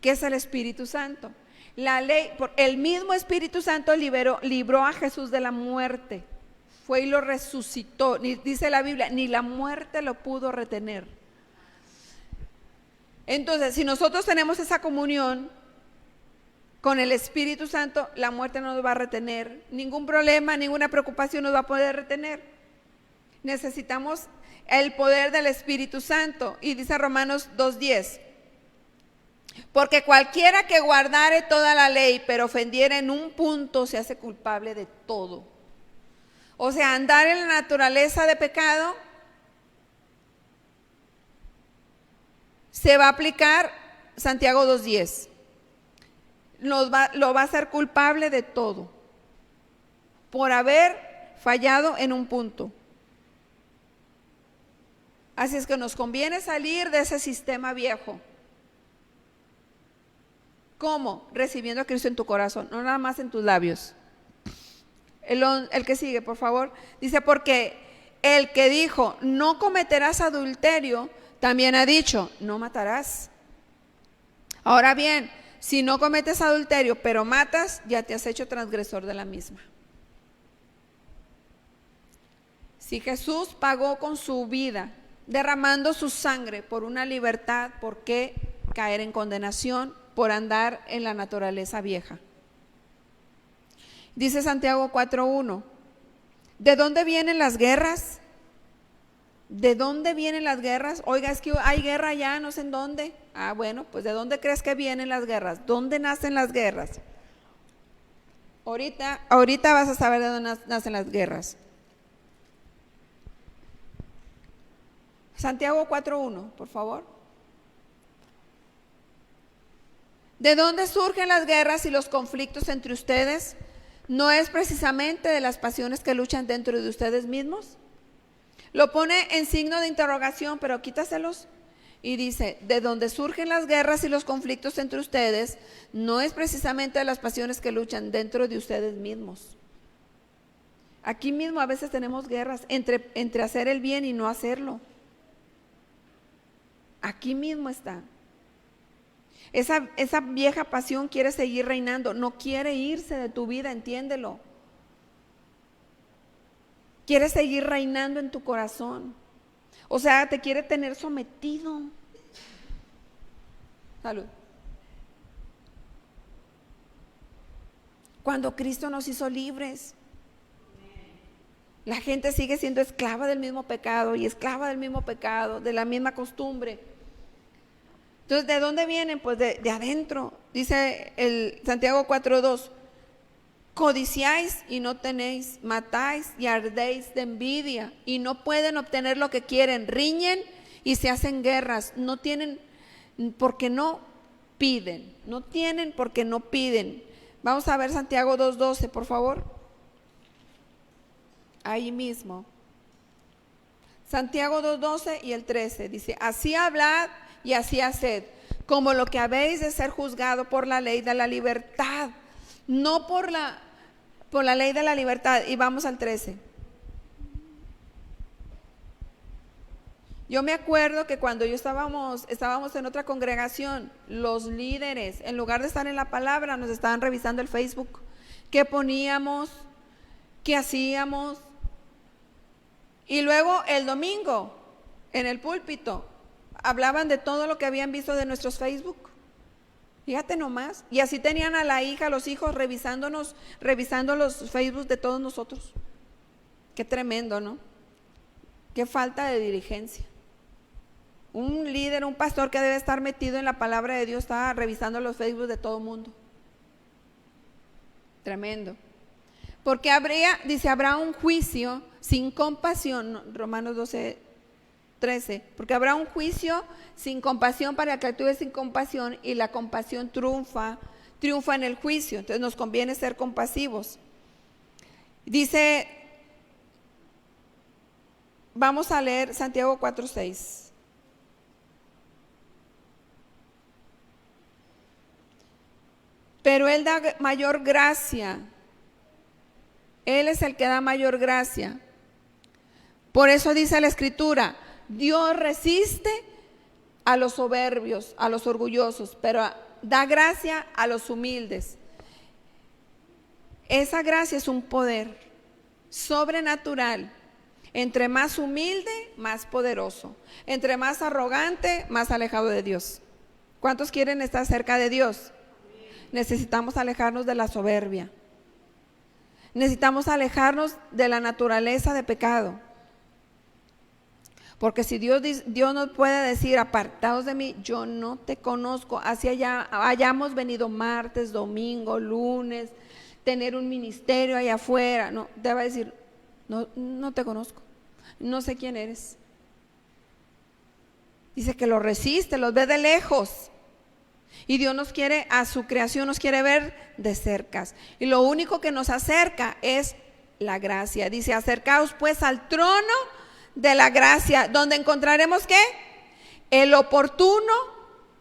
B: ¿Qué es el Espíritu Santo? La ley, el mismo Espíritu Santo libró a Jesús de la muerte. Fue y lo resucitó. Dice la Biblia, ni la muerte lo pudo retener. Entonces, si nosotros tenemos esa comunión con el Espíritu Santo, la muerte no nos va a retener. Ningún problema, ninguna preocupación nos va a poder retener. Necesitamos el poder del Espíritu Santo. Y dice Romanos 2:10. Porque cualquiera que guardare toda la ley, pero ofendiera en un punto, se hace culpable de todo. O sea, andar en la naturaleza de pecado se va a aplicar Santiago 2:10. Lo va a hacer culpable de todo por haber fallado en un punto. Así es que nos conviene salir de ese sistema viejo. ¿Cómo? Recibiendo a Cristo en tu corazón, no nada más en tus labios. El que sigue, por favor. Dice, porque el que dijo, no cometerás adulterio, también ha dicho, no matarás. Ahora bien, si no cometes adulterio, pero matas, ya te has hecho transgresor de la misma. Si Jesús pagó con su vida, derramando su sangre por una libertad, ¿por qué caer en condenación por andar en la naturaleza vieja? Dice Santiago 4:1, ¿de dónde vienen las guerras? ¿De dónde vienen las guerras? Oiga, es que hay guerra allá, no sé en dónde. Ah, bueno, pues ¿de dónde crees que vienen las guerras? ¿Dónde nacen las guerras? Ahorita vas a saber de dónde nacen las guerras. Santiago 4:1, por favor. ¿De dónde surgen las guerras y los conflictos entre ustedes? ¿No es precisamente de las pasiones que luchan dentro de ustedes mismos? Lo pone en signo de interrogación, pero quítaselos. Y dice, de dónde surgen las guerras y los conflictos entre ustedes, no es precisamente de las pasiones que luchan dentro de ustedes mismos. Aquí mismo a veces tenemos guerras entre hacer el bien y no hacerlo. Aquí mismo está. Esa vieja pasión quiere seguir reinando, no quiere irse de tu vida, entiéndelo. Quiere seguir reinando en tu corazón. O sea, te quiere tener sometido. Salud. Cuando Cristo nos hizo libres, la gente sigue siendo esclava del mismo pecado y esclava del mismo pecado, de la misma costumbre. Entonces, ¿de dónde vienen? Pues de adentro. Dice el Santiago 4:2, codiciáis y no tenéis, matáis y ardéis de envidia y no pueden obtener lo que quieren, riñen y se hacen guerras, no tienen porque no piden, no tienen porque no piden. Vamos a ver Santiago 2:12, por favor. Ahí mismo. Santiago 2:12 y el 13 dice, así hablad y así haced, como lo que habéis de ser juzgado por la ley de la libertad, no por la ley de la libertad. Y vamos al 13. Yo me acuerdo que cuando estábamos en otra congregación, los líderes, en lugar de estar en la palabra, nos estaban revisando el Facebook. ¿Qué poníamos? ¿Qué hacíamos? Y luego el domingo, en el púlpito, hablaban de todo lo que habían visto de nuestros Facebook. Fíjate nomás. Y así tenían a la hija, a los hijos revisando los Facebook de todos nosotros. Qué tremendo, ¿no? Qué falta de diligencia. Un líder, un pastor que debe estar metido en la palabra de Dios está revisando los Facebook de todo el mundo. Tremendo. Porque habrá un juicio sin compasión, Romanos 12:13, porque habrá un juicio sin compasión para que actúe sin compasión y la compasión triunfa en el juicio. Entonces nos conviene ser compasivos. Dice, vamos a leer Santiago 4:6. Pero Él da mayor gracia. Él es el que da mayor gracia. Por eso dice la Escritura, Dios resiste a los soberbios, a los orgullosos, pero da gracia a los humildes. Esa gracia es un poder sobrenatural. Entre más humilde, más poderoso. Entre más arrogante, más alejado de Dios. ¿Cuántos quieren estar cerca de Dios? Necesitamos alejarnos de la soberbia. Necesitamos alejarnos de la naturaleza de pecado. Porque si Dios nos puede decir, apartados de mí, yo no te conozco. Así hayamos venido martes, domingo, lunes, tener un ministerio allá afuera. No, te va a decir, no te conozco, no sé quién eres. Dice que los resiste, los ve de lejos. Y Dios nos quiere, a su creación nos quiere ver de cerca. Y lo único que nos acerca es la gracia. Dice, acercaos pues al trono de la gracia, donde encontraremos ¿qué? El oportuno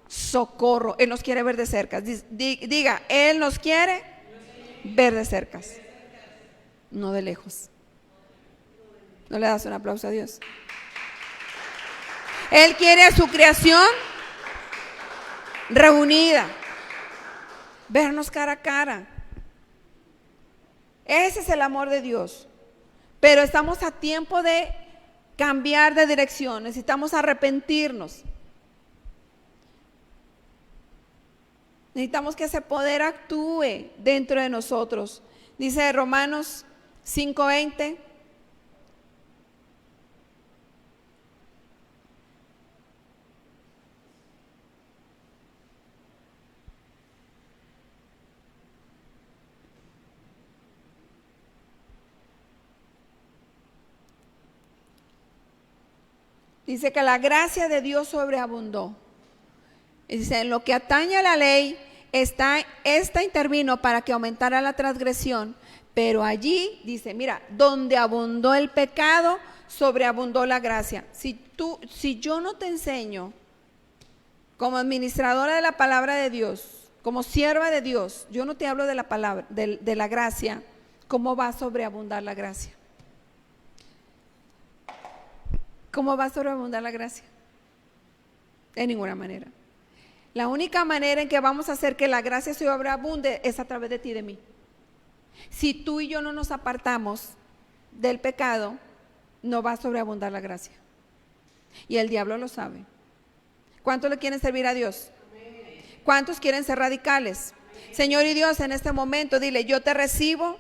B: socorro. Él nos quiere ver de cerca. Diga, Él nos quiere ver de cerca, no de lejos. ¿No le das un aplauso a Dios? Él quiere a su creación reunida, vernos cara a cara. Ese es el amor de Dios. Pero estamos a tiempo de cambiar de dirección, necesitamos arrepentirnos. Necesitamos que ese poder actúe dentro de nosotros. Dice Romanos 5:20. Dice que la gracia de Dios sobreabundó. Dice, en lo que atañe a la ley, esta intervino para que aumentara la transgresión, pero allí, dice, mira, donde abundó el pecado, sobreabundó la gracia. Si yo no te enseño, como administradora de la palabra de Dios, como sierva de Dios, yo no te hablo de la palabra, de la gracia, ¿cómo va a sobreabundar la gracia? ¿Cómo va a sobreabundar la gracia? De ninguna manera. La única manera en que vamos a hacer que la gracia sobreabunde es a través de ti y de mí. Si tú y yo no nos apartamos del pecado, no va a sobreabundar la gracia. Y el diablo lo sabe. ¿Cuántos le quieren servir a Dios? ¿Cuántos quieren ser radicales? Señor y Dios, en este momento dile, yo te recibo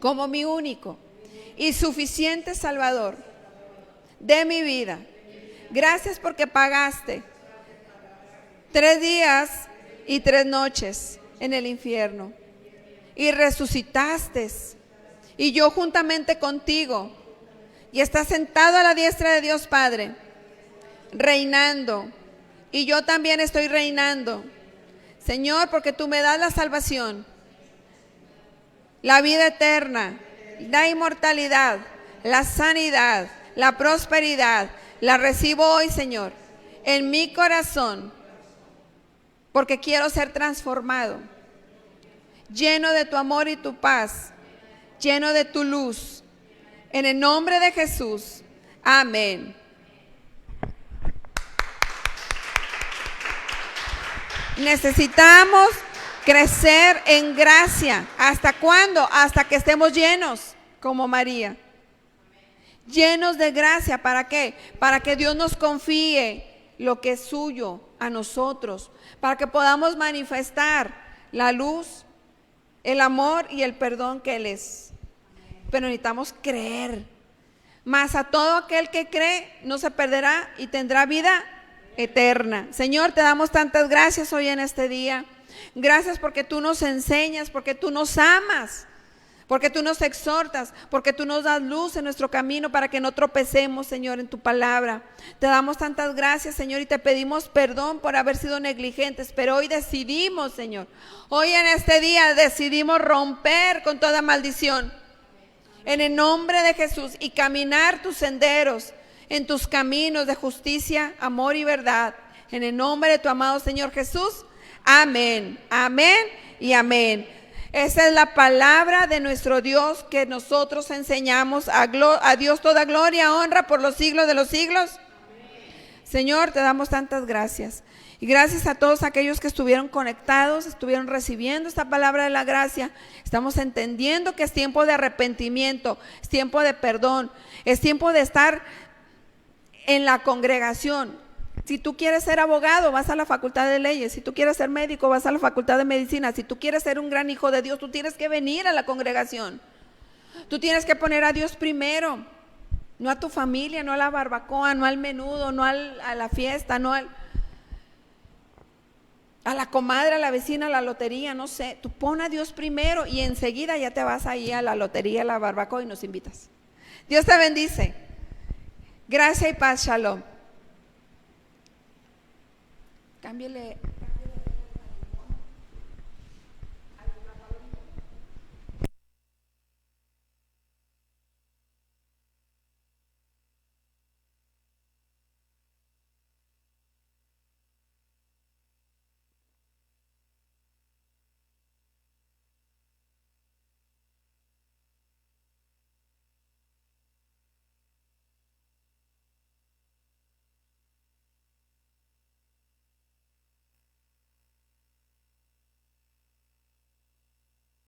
B: como mi único y suficiente Salvador de mi vida. Gracias porque pagaste 3 días y 3 noches en el infierno y resucitaste, y yo juntamente contigo, y estás sentado a la diestra de Dios Padre, reinando, y yo también estoy reinando, Señor, porque tú me das la salvación, la vida eterna, la inmortalidad, la sanidad, la prosperidad. La recibo hoy, Señor, en mi corazón, porque quiero ser transformado, lleno de tu amor y tu paz, lleno de tu luz, en el nombre de Jesús. Amén. Necesitamos crecer en gracia. ¿Hasta cuándo? Hasta que estemos llenos, como María. Llenos de gracia, ¿para qué? Para que Dios nos confíe lo que es suyo a nosotros, para que podamos manifestar la luz, el amor y el perdón que Él es. Pero necesitamos creer. Mas a todo aquel que cree no se perderá y tendrá vida eterna. Señor, te damos tantas gracias hoy en este día. Gracias porque tú nos enseñas, porque tú nos amas, porque tú nos exhortas, porque tú nos das luz en nuestro camino para que no tropecemos, Señor, en tu palabra. Te damos tantas gracias, Señor, y te pedimos perdón por haber sido negligentes, pero hoy decidimos, Señor, hoy en este día decidimos romper con toda maldición en el nombre de Jesús y caminar tus senderos, en tus caminos de justicia, amor y verdad, en el nombre de tu amado Señor Jesús. Amén, amén y amén. Esa es la palabra de nuestro Dios que nosotros enseñamos. A Dios toda gloria, honra por los siglos de los siglos. Señor, te damos tantas gracias. Y gracias a todos aquellos que estuvieron conectados, estuvieron recibiendo esta palabra de la gracia. Estamos entendiendo que es tiempo de arrepentimiento, es tiempo de perdón, es tiempo de estar en la congregación. Si tú quieres ser abogado, vas a la facultad de leyes. Si tú quieres ser médico, vas a la facultad de medicina. Si tú quieres ser un gran hijo de Dios, tú tienes que venir a la congregación. Tú tienes que poner a Dios primero, no a tu familia, no a la barbacoa, no al menudo, no a la fiesta, no a la comadre, a la vecina, a la lotería, no sé. Tú pon a Dios primero y enseguida ya te vas ahí a la lotería, a la barbacoa y nos invitas. Dios te bendice. Gracia y paz, shalom. Cámbiale.